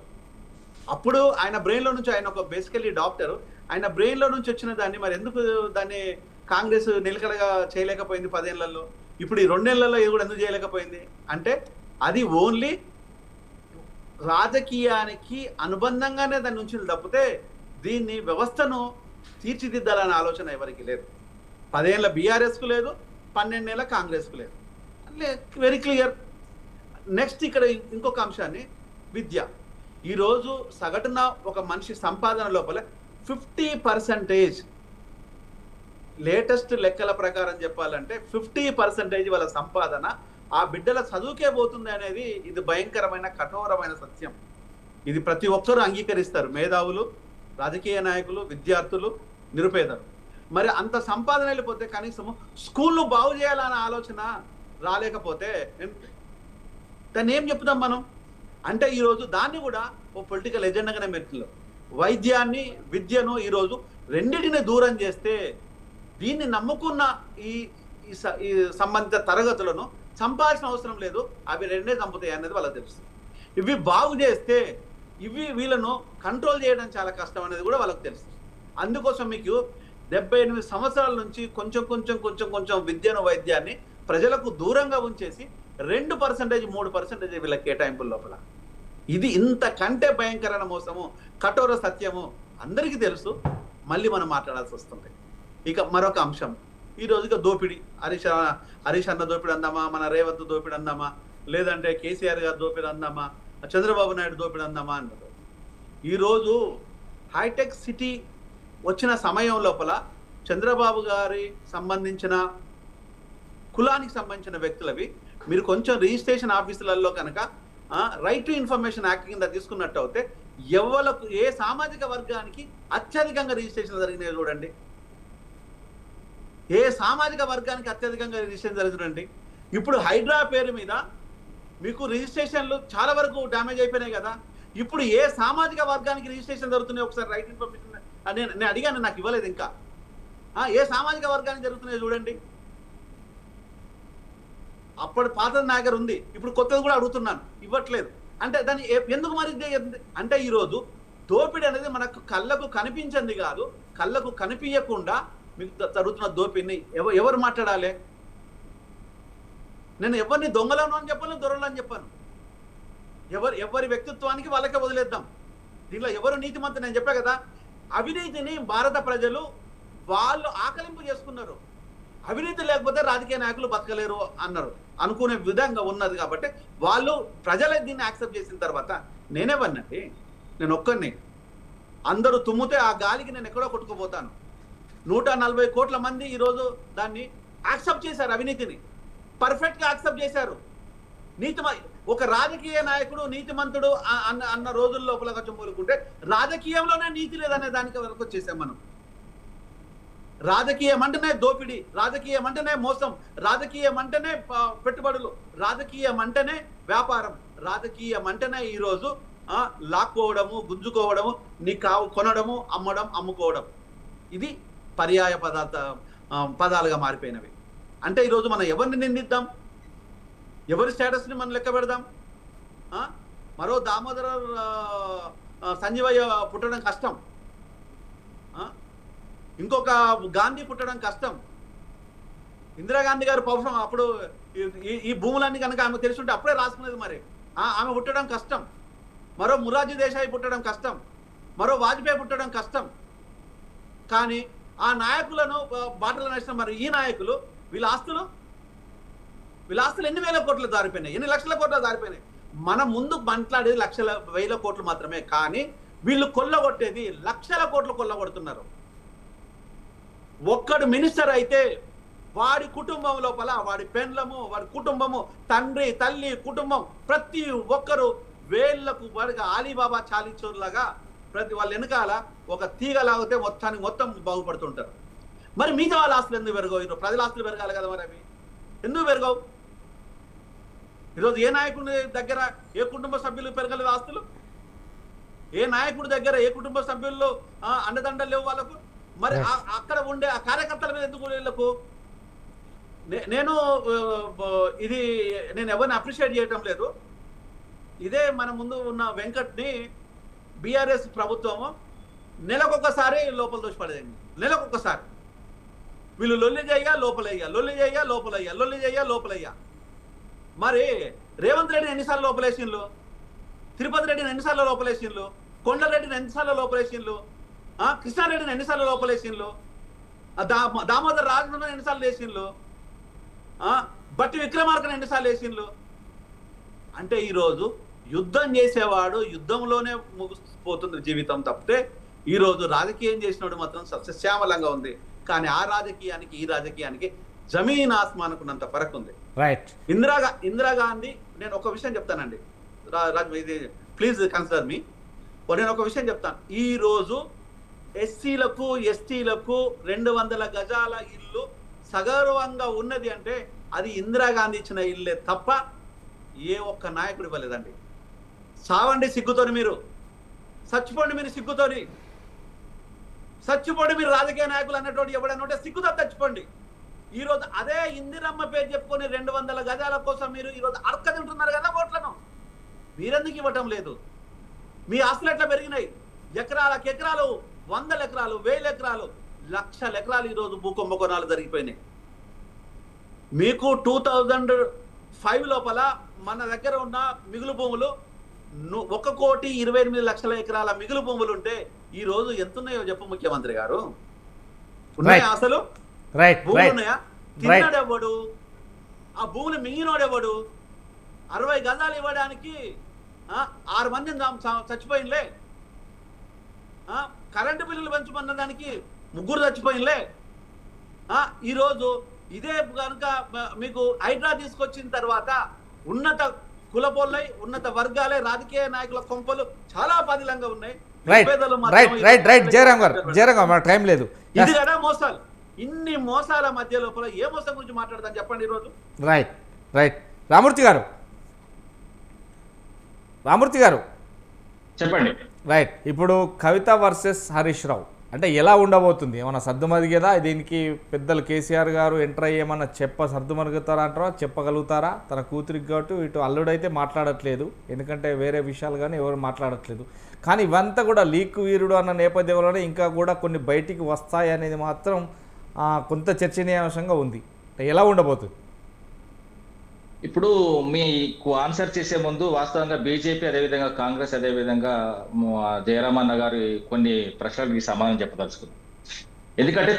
అప్పుడు ఆయన బ్రెయిన్లో నుంచి, ఆయన ఒక బేసికలీ డాక్టర్, ఆయన బ్రెయిన్లో నుంచి వచ్చిన దాన్ని మరి ఎందుకు దాన్ని కాంగ్రెస్ నిలకడగా చేయలేకపోయింది 10 ఏళ్లలో? ఇప్పుడు ఈ 2 నెలల్లో ఇది కూడా ఎందుకు చేయలేకపోయింది అంటే అది ఓన్లీ రాజకీయానికి అనుబంధంగానే దాన్ని ఉంచింది తప్పితే దీన్ని వ్యవస్థను తీర్చిదిద్దాలనే ఆలోచన ఎవరికి లేదు. 10 ఏళ్ళ బీఆర్ఎస్కు లేదు, 12 ఏళ్ళ కాంగ్రెస్కు లేదు. Very clear. నెక్స్ట్ ఇక్కడ ఇంకొక అంశాన్ని, విద్య. ఈరోజు సగటున ఒక మనిషి సంపాదన లోపల 50%, లేటెస్ట్ లెక్కల ప్రకారం చెప్పాలంటే 50% వాళ్ళ సంపాదన ఆ బిడ్డల చదువుకే పోతుంది అనేది ఇది భయంకరమైన కఠోరమైన సత్యం. ఇది ప్రతి ఒక్కరూ అంగీకరిస్తారు, మేధావులు, రాజకీయ నాయకులు, విద్యార్థులు, నిరుపేదలు. మరి అంత సంపాదన వెళ్ళిపోతే కనీసం స్కూళ్ళు బాగు చేయాలన్న ఆలోచన రాలేకపోతే దాన్ని ఏం చెప్తాం మనం? అంటే ఈరోజు దాన్ని కూడా ఓ పొలిటికల్ ఎజెండాగానే మెట్లో వైద్యాన్ని, విద్యను ఈరోజు రెండింటిని దూరం చేస్తే దీన్ని నమ్ముకున్న ఈ సంబంధిత తరగతులను చంపాల్సిన అవసరం లేదు, అవి రెండే చంపుతాయి అనేది వాళ్ళకి తెలుస్తుంది. ఇవి బాగు చేస్తే ఇవి వీళ్ళను కంట్రోల్ చేయడం చాలా కష్టం అనేది కూడా వాళ్ళకి తెలుస్తుంది. అందుకోసం మీకు 78 సంవత్సరాల నుంచి కొంచెం కొంచెం కొంచెం కొంచెం విద్యను, వైద్యాన్ని ప్రజలకు దూరంగా ఉంచేసి 2%, 3% వీళ్ళ కేటాయింపుల లోపల. ఇది ఇంతకంటే భయంకరమైన మోసము, కఠోర సత్యము అందరికీ తెలుసు. మళ్ళీ మనం మాట్లాడాల్సి వస్తుంది. ఇక మరొక అంశం, ఈరోజు ఇక దోపిడీ. హరీష్ అన్న దోపిడీ అందామా, మన రేవంత్ దోపిడీ అందామా, లేదంటే కేసీఆర్ గారు దోపిడీ అందామా, చంద్రబాబు నాయుడు దోపిడీ అందామా అన్నారు. ఈరోజు హైటెక్ సిటీ వచ్చిన సమయం లోపల చంద్రబాబు గారి సంబంధించిన కులానికి సంబంధించిన వ్యక్తులవి మీరు కొంచెం రిజిస్ట్రేషన్ ఆఫీసులలో కనుక రైట్ టు ఇన్ఫర్మేషన్ యాక్ట్ కింద తీసుకున్నట్టు అయితే ఎవరికి, ఏ సామాజిక వర్గానికి అత్యధికంగా రిజిస్ట్రేషన్ జరిగినాయి చూడండి. ఏ సామాజిక వర్గానికి అత్యధికంగా రిజిస్ట్రేషన్ జరుగుతుందండి. ఇప్పుడు హైడ్రా పేరు మీద మీకు రిజిస్ట్రేషన్లు చాలా వరకు డ్యామేజ్ అయిపోయినాయి కదా. ఇప్పుడు ఏ సామాజిక వర్గానికి రిజిస్ట్రేషన్ జరుగుతున్నాయి ఒకసారి రైట్ ఇన్ఫర్మేషన్ నేను అడిగాను, నాకు ఇవ్వలేదు ఇంకా. ఏ సామాజిక వర్గానికి జరుగుతున్నాయి చూడండి. అప్పుడు పాత నాయకర్ ఉంది, ఇప్పుడు కొత్తది కూడా అడుగుతున్నాను, ఇవ్వట్లేదు. అంటే దాన్ని ఎందుకు మరి అంటే ఈరోజు దోపిడీ అనేది మనకు కళ్ళకు కనిపించింది కాదు, కళ్ళకు కనిపించకుండా మీకు జరుగుతున్న దోపిడిని ఎవరు మాట్లాడాలి? నేను ఎవరిని దొంగలను అని చెప్పాను, దొరలు అని చెప్పాను. ఎవరి వ్యక్తిత్వానికి వాళ్ళకే వదిలేద్దాం. దీనిలో ఎవరు నీతిమంతులు? నేను చెప్పా కదా, అవినీతిని భారత ప్రజలు వాళ్ళు ఆకలింపు చేసుకున్నారు. అవినీతి లేకపోతే రాజకీయ నాయకులు బతకలేరు అన్నారు, అనుకునే విధంగా ఉన్నది. కాబట్టి వాళ్ళు ప్రజలే దీన్ని యాక్సెప్ట్ చేసిన తర్వాత నేనేవన్నండి, నేను ఒక్కరిని. అందరూ తుమ్మితే ఆ గాలికి నేను ఎక్కడో కొట్టుకుపోతాను. 140 కోట్ల మంది ఈరోజు దాన్ని యాక్సెప్ట్ చేశారు, అవినీతిని పర్ఫెక్ట్గా యాక్సెప్ట్ చేశారు. ఒక రాజకీయ నాయకుడు నీతిమంతుడు అన్న రోజుల లోపల కొంచెం పోలుకుంటే రాజకీయంలోనే నీతి లేదనే దానికి వరకు వచ్చేసాం మనం. రాజకీయం అంటేనే దోపిడీ, రాజకీయం అంటేనే మోసం, రాజకీయం అంటేనే పెట్టుబడులు, రాజకీయం అంటేనే వ్యాపారం, రాజకీయం అంటేనే ఈరోజు లాక్కోవడము, గుంజుకోవడము, కొనడము, అమ్మడం, అమ్ముకోవడం. ఇది పర్యాయ పదాలుగా మారిపోయినవి. అంటే ఈరోజు మనం ఎవరిని నిందిద్దాం? ఎవరి స్టేటస్ని మనం లెక్క పెడదాం? మరో దామోదర సంజీవయ్య పుట్టడం కష్టం, ఇంకొక గాంధీ పుట్టడం కష్టం. ఇందిరాగాంధీ గారు పౌరుషం అప్పుడు ఈ భూములన్నీ కనుక ఆమె తెలుసుంటే అప్పుడే రాసుకునేది. మరి ఆమె పుట్టడం కష్టం. మరో మొరార్జీ దేశాయ్ పుట్టడం కష్టం, మరో వాజ్పేయి పుట్టడం కష్టం. కానీ ఆ నాయకులను బాటలు నడిచిన మరి ఈ నాయకులు వీళ్ళ ఆస్తులు ఎన్ని వేల కోట్లు దారిపోయినాయి, ఎన్ని లక్షల కోట్లు దారిపోయినాయి. మనం ముందు మాట్లాడేది లక్షల వేల కోట్లు మాత్రమే, కానీ వీళ్ళు కొల్లగొట్టేది లక్షల కోట్లు కొల్లగొడుతున్నారు. ఒక్కడు మినిస్టర్ అయితే వాడి కుటుంబం లోపల వాడి పెండ్లము, వాడి కుటుంబము, తండ్రి, తల్లి, కుటుంబం, ప్రతి ఒక్కరు వేళ్లకు వాడిగా ఆలీబాబా చాలీచోర్లాగా ప్రతి వాళ్ళ వెనకాల ఒక తీగ లాగితే మొత్తం బాగుపడుతుంటారు. మరి మిగతా వాళ్ళ ఆస్తులు ఎందుకు పెరగవు? ప్రజల ఆస్తులు పెరగాలి కదా, మరి అవి ఎందుకు పెరగవు? ఈరోజు ఏ నాయకుడి దగ్గర ఏ కుటుంబ సభ్యులు పెరగలేదు ఆస్తులు? ఏ నాయకుడి దగ్గర ఏ కుటుంబ సభ్యుల్లో అండదండలు లేవు వాళ్ళకు? మరి అక్కడ ఉండే ఆ కార్యకర్తల మీద ఎందుకు వీళ్ళకు? నేను ఎవరిని అప్రిషియేట్ చేయటం లేదు. ఇదే మన ముందు ఉన్న వెంకట్ని బీఆర్ఎస్ ప్రభుత్వము నెలకొకసారి లోపల దోషపడేది. నెలకొకసారి వీళ్ళు లొల్లి చేయ లోపలయ్యా, లొల్లి చేయ లోపలయ్యా, లొల్లి చేయ లోపలయ్యా. మరి రేవంత్ రెడ్డిని ఎన్నిసార్లు లోపలేసిండ్లు? తిరుపతి రెడ్డిని ఎన్నిసార్లు లోపలేసిండ్లు? కొండరెడ్డిని ఎన్నిసార్లు లోపలేసిండ్లు? కృష్ణారెడ్డిని ఎన్నిసార్లు లోపలేసిండ్లు? దామోదర్ రాజేంద్రని ఎన్నిసార్లు వేసిండ్లు? బట్టి విక్రమార్కని ఎన్నిసార్లు వేసిండ్లు? అంటే ఈరోజు యుద్ధం చేసేవాడు యుద్ధంలోనే ముగిసిపోతుంది జీవితం తప్పితే ఈరోజు రాజకీయం చేసినప్పుడు మాత్రం సస్యశ్యామలంగా ఉంది. కానీ ఆ రాజకీయానికి ఈ రాజకీయానికి జమీన్ ఆస్మానుకున్నంత ఫరక్ ఉంది. రైట్. ఇందిరాగాంధీ, నేను ఒక విషయం చెప్తానండి, ప్లీజ్ కన్సిడర్ మీ. నేను ఒక విషయం చెప్తాను. ఈ రోజు ఎస్సీలకు ఎస్టీలకు 200 గజాల ఇల్లు సగౌరవంగా ఉన్నది అంటే అది ఇందిరాగాంధీ ఇచ్చిన ఇల్లే తప్ప ఏ ఒక్క నాయకుడు ఇవ్వలేదండి. సావండి సిగ్గుతోని, మీరు చచ్చిపోండి, మీరు సిగ్గుతోని చచ్చిపోండి. మీరు రాజకీయ నాయకులు అన్నటువంటి ఎవడైనా ఉంటే సిగ్గుతో చచ్చిపోండి. ఈరోజు అదే ఇందిరమ్మ పేరు చెప్పుకొని 200 గజాల కోసం మీరు ఈరోజు అడక తింటున్నారు కదా ఓట్లను. మీరెందుకు ఇవ్వటం లేదు? మీ ఆస్తులు ఎట్లా పెరిగినాయి? ఎకరాలకు ఎకరాలు, 100 ఎకరాలు, 1000 ఎకరాలు, 1,00,000 ఎకరాలు ఈరోజు భూకుంభకోణాలు జరిగిపోయినాయి. మీకు 2005 లోపల మన దగ్గర ఉన్న మిగులు భూములు 1,28,00,000 ఎకరాల మిగులు భూములు ఉంటే ఈ రోజు ఎంత ఉన్నాయో చెప్పు ముఖ్యమంత్రి గారు. ఉన్నాయా అసలు? భూములు ఉన్నాయా? తిన్నాడెవ్వడు? ఆ భూములు మింగినోడెవ్వడు? 60 గజాలు ఇవ్వడానికి 6 మంది చచ్చిపోయినలే. కరెంటు బిల్లులు పెంచమన్న దానికి 3 చచ్చిపోయినలే. ఈరోజు ఇదే కనుక మీకు హైడ్రా తీసుకొచ్చిన తర్వాత ఉన్నత కులపోళ్ళై, ఉన్నత వర్గాలే, రాజకీయ నాయకుల కొంపలు చాలా పదిలంగా ఉన్నాయి. జయరాం గారు టైం లేదు. ఇది కదా మోసాలు. ఇన్ని మోసాల మధ్య లోపల ఏ మోసం గురించి మాట్లాడతాను చెప్పండి ఈరోజు? రైట్. రామూర్తి గారు చెప్పండి. రైట్. ఇప్పుడు కవిత వర్సెస్ హరీష్ రావు అంటే ఎలా ఉండబోతుంది? ఏమన్నా సర్దుమరిగేదా? దీనికి పెద్దలు కేసీఆర్ గారు ఎంటర్ అయ్యి ఏమన్నా సర్దుమరుగుతారా అంటారా? చెప్పగలుగుతారా? తన కూతురికి కాబట్టి ఇటు అల్లుడైతే మాట్లాడట్లేదు, ఎందుకంటే వేరే విషయాలు కానీ ఎవరు మాట్లాడట్లేదు. కానీ ఇవంతా కూడా లీక్ వీరుడు అన్న నేపథ్యంలోనే ఇంకా కూడా కొన్ని బయటికి వస్తాయి అనేది మాత్రం కొంత చర్చనీయాంశంగా ఉంది. ఎలా ఉండబోతుంది? ఇప్పుడు మీకు ఆన్సర్ చేసే ముందు వాస్తవంగా బీజేపీ అదేవిధంగా కాంగ్రెస్ అదేవిధంగా జయరామన్న గారు కొన్ని ప్రశ్నలకి సమాధానం చెప్పదలుచుకుంది. ఎందుకంటే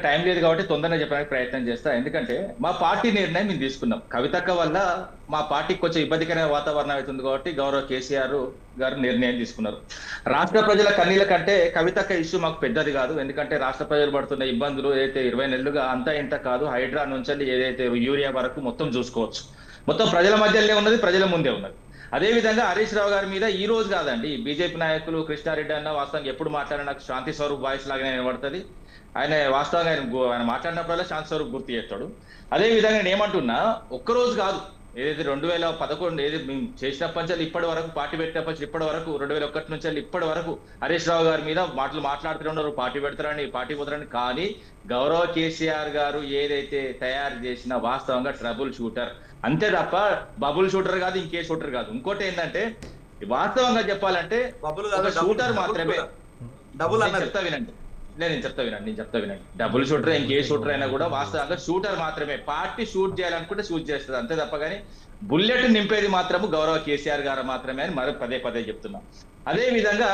టైం లేదు కాబట్టి తొందరగా చెప్పడానికి ప్రయత్నం చేస్తా. ఎందుకంటే మా పార్టీ నిర్ణయం మేము తీసుకున్నాం. కవితక్క వల్ల మా పార్టీకి కొంచెం ఇబ్బందికరమైన వాతావరణం అవుతుంది కాబట్టి గౌరవ కేసీఆర్ గారు నిర్ణయం తీసుకున్నారు. రాష్ట్ర ప్రజల కన్నీళ్ళ కంటే కవితక్క ఇష్యూ మాకు పెద్దది కాదు. ఎందుకంటే రాష్ట్ర ప్రజలు పడుతున్న ఇబ్బందులు ఏదైతే 20 నెలలుగా అంతా ఇంత కాదు, హైడ్రా నుంచి ఏదైతే యూరియా వరకు మొత్తం చూసుకోవచ్చు. మొత్తం ప్రజల మధ్యలోనే ఉన్నది, ప్రజల ముందే ఉన్నది. అదేవిధంగా హరీష్ రావు గారి మీద ఈ రోజు కాదండి, బీజేపీ నాయకులు కృష్ణారెడ్డి అన్న వాస్తవంగా ఎప్పుడు మాట్లాడినా నాకు శాంతి స్వరూప్ వాయిస్ లాగానే వినబడుతుంది. ఆయన వాస్తవంగా ఆయన మాట్లాడినప్పుడల్లా శాంతి స్వరూప్ గుర్తు చేస్తాడు. అదేవిధంగా నేను ఏమంటున్నా, ఒక్కరోజు కాదు, ఏదైతే 2011 ఏదైతే మేము చేసినప్పటి నుంచి ఇప్పటి వరకు, పార్టీ పెట్టినప్పటి నుంచి ఇప్పటి వరకు, 2001 నుంచి ఇప్పటి వరకు హరీష్ రావు గారి మీద మాట్లాడుతూ ఉన్నారు, పార్టీ పెడతారని, పార్టీ పోతారని. కానీ గౌరవ కేసీఆర్ గారు ఏదైతే తయారు చేసిన వాస్తవంగా ట్రబుల్ షూటర్ అంతే తప్ప బబుల్ షూటర్ కాదు, ఇంకే షూటర్ కాదు. ఇంకోటి ఏంటంటే వాస్తవంగా చెప్పాలంటే షూటర్ మాత్రమే. నేను చెప్తా వినండి. డబుల్ షూటర్ ఇంకే షూటర్ అయినా కూడా వాస్తవంగా షూటర్ మాత్రమే. పార్టీ షూట్ చేయాలనుకుంటే షూట్ చేస్తుంది అంతే తప్ప కానీ బుల్లెట్ నింపేది మాత్రము గౌరవ కేసీఆర్ గారు మాత్రమే అని మరో పదే చెప్తున్నా. అదే విధంగా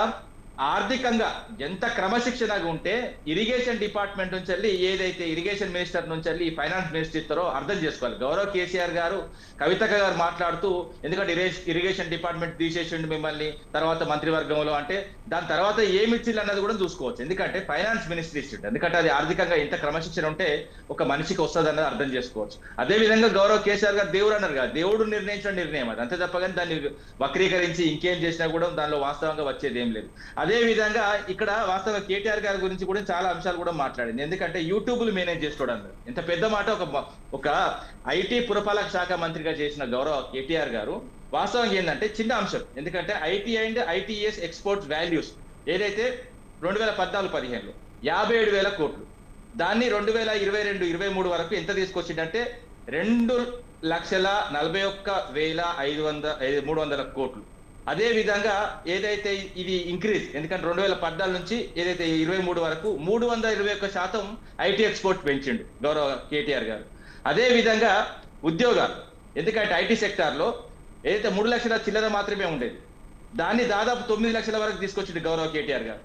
ఆర్థికంగా ఎంత క్రమశిక్షణగా ఉంటే ఇరిగేషన్ డిపార్ట్మెంట్ నుంచి వెళ్ళి ఏదైతే ఇరిగేషన్ మినిస్టర్ నుంచి వెళ్ళి ఫైనాన్స్ మినిస్టర్ ఇస్తారో అర్థం చేసుకోవాలి. గౌరవ్ కేసీఆర్ గారు కవితక్క గారు మాట్లాడుతూ ఎందుకంటే ఇరిగేషన్ డిపార్ట్మెంట్ తీసేసిండు మిమ్మల్ని తర్వాత మంత్రివర్గంలో అంటే దాని తర్వాత ఏమి ఇచ్చింది అన్నది కూడా చూసుకోవచ్చు. ఎందుకంటే ఫైనాన్స్ మినిస్టర్ ఇచ్చిండు, ఎందుకంటే అది ఆర్థికంగా ఎంత క్రమశిక్షణ ఉంటే ఒక మనిషికి వస్తుంది అన్నది అర్థం చేసుకోవచ్చు. అదే విధంగా గౌరవ్ కేసీఆర్ గారు దేవుడు అన్నారు కదా, దేవుడు నిర్ణయించిన నిర్ణయం అది, అంతే తప్ప కానీ దాన్ని వక్రీకరించి ఇంకేం చేసినా కూడా దానిలో వాస్తవంగా వచ్చేది ఏం లేదు. అదే విధంగా ఇక్కడ వాస్తవంగా కేటీఆర్ గారి గురించి కూడా చాలా అంశాలు కూడా మాట్లాడింది. ఎందుకంటే యూట్యూబ్లు మేనేజ్ చేసుకోవడం ఎంత పెద్ద మాట. ఒక ఐటీ పురపాలక శాఖ మంత్రిగా చేసిన గౌరవ కేటీఆర్ గారు వాస్తవంగా ఏంటంటే చిన్న అంశం, ఎందుకంటే IT and ITS exports values ఏదైతే 2014-15లో 57,000 కోట్లు, దాన్ని 2022-23 వరకు ఎంత తీసుకొచ్చిందంటే 2,41,300 కోట్లు. అదే విధంగా ఏదైతే ఇది ఇంక్రీజ్, ఎందుకంటే 2014 నుంచి ఏదైతే 23 వరకు 321% ఐటీ ఎక్స్పోర్ట్ పెంచిండు గౌరవ కేటీఆర్ గారు. అదే విధంగా ఉద్యోగాలు, ఎందుకంటే ఐటీ సెక్టార్లో ఏదైతే 3 లక్షల చిల్లర మాత్రమే ఉండేది దాన్ని దాదాపు 9 లక్షల వరకు తీసుకొచ్చిండు గౌరవ కేటీఆర్ గారు.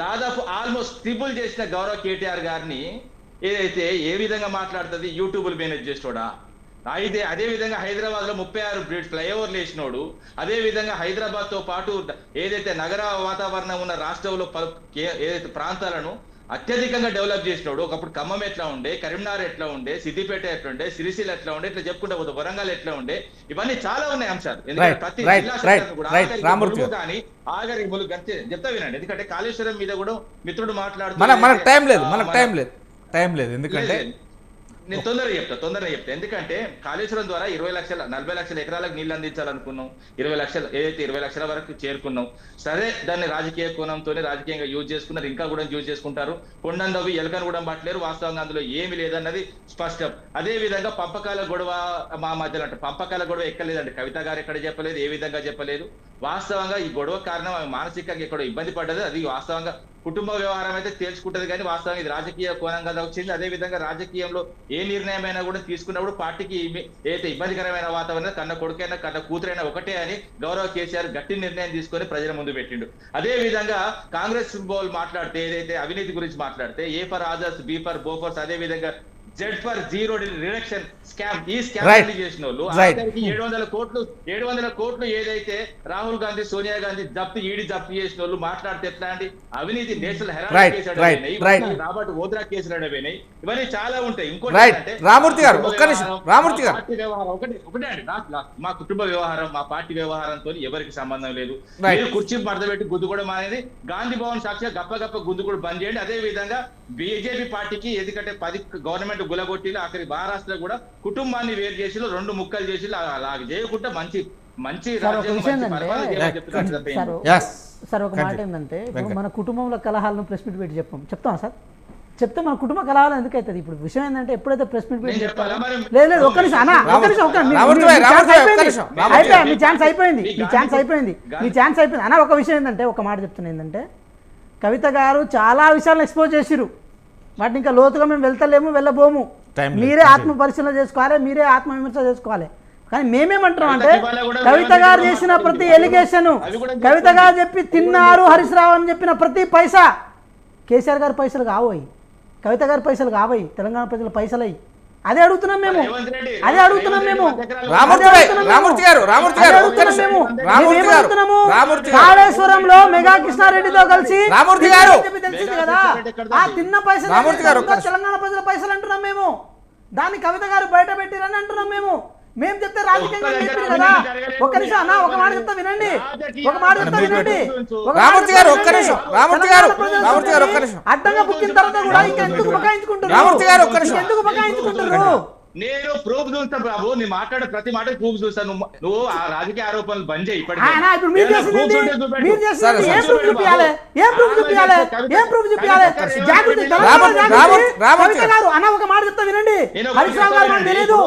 దాదాపు ఆల్మోస్ట్ ట్రిపుల్ చేసిన గౌరవ కేటీఆర్ గారిని ఏదైతే ఏ విధంగా మాట్లాడుతుంది, యూట్యూబ్లు మేనేజ్ చేసినోడా. అయితే అదే విధంగా హైదరాబాద్ లో 36 ఫ్లైఓవర్లు వేసినోడు. అదే విధంగా హైదరాబాద్ తో పాటు ఏదైతే నగర వాతావరణం ఉన్న రాష్ట్రంలో ఏదైతే ప్రాంతాలను అత్యధికంగా డెవలప్ చేసినోడు. ఒకప్పుడు ఖమ్మం ఎట్లా ఉండే, కరీంనగర్ ఎట్లా ఉండే, సిద్దిపేట ఎట్లా ఉండే, సిరిసిల్ల ఎట్లా ఉండే, ఇట్లా చెప్పుకుంటా పోతే వరంగల్ ఎట్లా ఉండే, ఇవన్నీ చాలా ఉన్నాయి అంశాలు. ఎందుకంటే ప్రతి జిల్లా కూడా కానీ ఆగరి ములుగు అంతే చెప్తా వినండి. ఎందుకంటే కాళేశ్వరం మీద కూడా మిత్రుడు మాట్లాడుతూ మనకు టైం లేదు ఎందుకంటే నేను తొందరగా చెప్తా. ఎందుకంటే కాళేశ్వరం ద్వారా 40 లక్షల ఎకరాలకు నీళ్లు అందించాలనుకున్నాం, 20 లక్షల వరకు చేరుకున్నాం. సరే, దాన్ని రాజకీయ కోణంతోనే రాజకీయంగా యూజ్ చేసుకున్నారు, ఇంకా కూడా యూజ్ చేసుకుంటారు. కొండందవి ఎలకను కూడా పట్టలేరు, వాస్తవంగా అందులో ఏమి లేదన్నది స్పష్టం. అదే విధంగా పంపకాల గొడవ మా మధ్యలో అంటే పంపకాల గొడవ ఎక్కలేదండి, కవిత గారు ఎక్కడ చెప్పలేదు, ఏ విధంగా చెప్పలేదు. వాస్తవంగా ఈ గొడవ కారణం ఆమె మానసికంగా ఎక్కడో ఇబ్బంది పడ్డది. అది వాస్తవంగా కుటుంబ వ్యవహారం అయితే తేల్చుకుంటది, కానీ వాస్తవంగా ఇది రాజకీయ కోణంగా వచ్చింది. అదే విధంగా రాజకీయంలో ఏ నిర్ణయమైనా కూడా తీసుకున్నప్పుడు పార్టీకి ఏదైతే ఇబ్బందికరమైన వాతావరణం కన్న కొడుకైనా కన్న కూతురైనా ఒకటే అని గౌరవ కేసీఆర్ గట్టి నిర్ణయం తీసుకొని ప్రజల ముందు పెట్టిండు. అదే విధంగా కాంగ్రెస్ వాళ్ళు మాట్లాడితే ఏదైతే అవినీతి గురించి మాట్లాడితే ఏ ఫర్ ఆజర్స్, బి ఫర్ బోఫర్స్, అదే విధంగా Z for zero reduction scam, ఈ స్కామ్ చేసిన వాళ్ళు 700 కోట్లు ఏదైతే రాహుల్ గాంధీ, సోనియా గాంధీ ఈడీ జప్తు చేసిన వాళ్ళు మాట్లాడితే ఎట్లా అండి, అవినీతి National Herald case Robert Vadra కేసులు అడవేనాయి, ఇవన్నీ చాలా ఉంటాయి. ఇంకోటి రామూర్తి గారు పార్టీ వ్యవహారం ఒకటే అండి, మా కుటుంబ వ్యవహారం మా పార్టీ వ్యవహారంతో ఎవరికి సంబంధం లేదు. మీరు కుర్చీ మడతపెట్టి గుద్దుకోవడం అనేది గాంధీ భవన్ సాక్షిగా గప్ప గుద్దుకోవడం బంద్ చేయండి. అదే విధంగా బీజేపీ పార్టీకి ఎందుకంటే 10 గవర్నమెంట్ గులగొట్టిలు, ఆఖరి మహారాష్ట్రలో కూడా కుటుంబాన్ని వేరు చేసి 2 ముక్కలు చేసి అలా చేయకుండా మంచి సార్ ఒక మాట ఏంటంటే, ఇప్పుడు మన కుటుంబంలో కలహాలను ప్రెస్ మీట్ పెట్టి చెప్తాం సార్, చెప్తే మన కుటుంబ కలహాలు ఎందుకు అవుతుంది. ఇప్పుడు విషయం ఏంటంటే ఎప్పుడైతే ప్రెస్ మీట్ పెట్టి చెప్తారో లేదు ఒక్క నిమిషం మీ ఛాన్స్ అయిపోయింది అన్న. ఒక విషయం ఏంటంటే, ఒక మాట చెప్తున్నా ఏంటంటే, కవిత గారు చాలా విషయాలను ఎక్స్పోజ్ చేసిరు, వాటిని ఇంకా లోతుగా మేము వెళ్ళబోము. మీరే ఆత్మ పరిశీలన చేసుకోవాలి, మీరే ఆత్మ విమర్శ చేసుకోవాలి. కానీ మేమేమంటున్నాం అంటే, కవిత గారు చేసిన ప్రతి ఎలిగేషన్, కవిత గారు చెప్పి తిన్నారు హరీష్ రావు అని చెప్పిన ప్రతి పైసా కేసీఆర్ గారి పైసలు కావోయి, కవిత గారి పైసలు కావోయి, తెలంగాణ ప్రజల పైసలయ్యి. అదే అడుగుతున్నాం మేము. కాళేశ్వరంలో మెగా కృష్ణారెడ్డితో కలిసి తెలిసింది కదా, ఆ తిన్న పైసలు తెలంగాణ ప్రజల పైసలు అంటున్నాం మేము. దాన్ని కవిత గారు బయట పెట్టిరని అంటున్నాం మేము చెప్తే రాజకీయంగా చెప్పారు కదా. ఒక్క నిమిషం అన్న, ఒక మాట చెప్తా వినండి. అడ్డంగా పుట్టిన తర్వాత కూడా ఇంకా ఎందుకు బకాయించుకుంటారు? నేను ప్రూఫ్ చూస్తాను బాబు, నీ మాట్లాడే ప్రతి మాట ప్రూఫ్ చూస్తాను. నువ్వు ఆ రాజకీయ ఆరోపణలు బంద్ చేయి. కవిత గారు అన్న ఒక మాట చెప్తా వినండి. హరీష్ రావు గారు మనకు తెలియదు,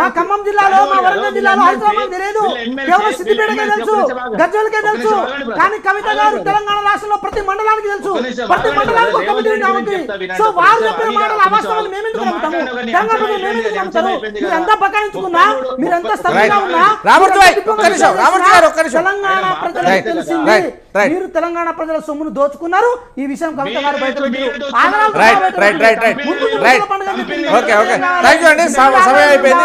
మా ఖమ్మం జిల్లాలో మా వరంగల్ జిల్లాలో హరీష్ రావు మనకు తెలియదు, కేవలం సిద్దిపేటకే తెలుసు, గజ్వేల్కే తెలుసు. కానీ కవిత గారు తెలంగాణ రాష్ట్రంలో ప్రతి మండలానికి తెలుసు, ప్రతి మండలానికి ఒక కమిటీ కాబట్టి. సో వారు చెప్పిన మాటలు అవాస్తవాలు మేమెందుకు నమ్ముతాము? తెలంగాణ ప్రజలు మేమెందుకు నమ్ముతాము? చెప్తారు? అయిపోయింది మీరు కదా. ఎంత బకాయించుకున్నా, మీరు ఎంత స్తబ్దుగా రైట్. ఉన్నా, రామూర్తి భాయ్, మీరు ఒక్క నిమిషం, రామూర్తి గారు ఒక్క నిమిషం. తెలంగాణ ఆయన ప్రజలకు రైట్, తెలిసింది. Right, right. మీరు తెలంగాణ ప్రజల సొమ్మును దోచుకున్నారు. ఈ విషయం కవిత గారు బయట పెట్టారు. రైట్ రైట్ రైట్ రైట్ ముందు రైట్ పండుగ ఓకే ఓకే థ్యాంక్ యూ అండి సమయం అయిపోయింది.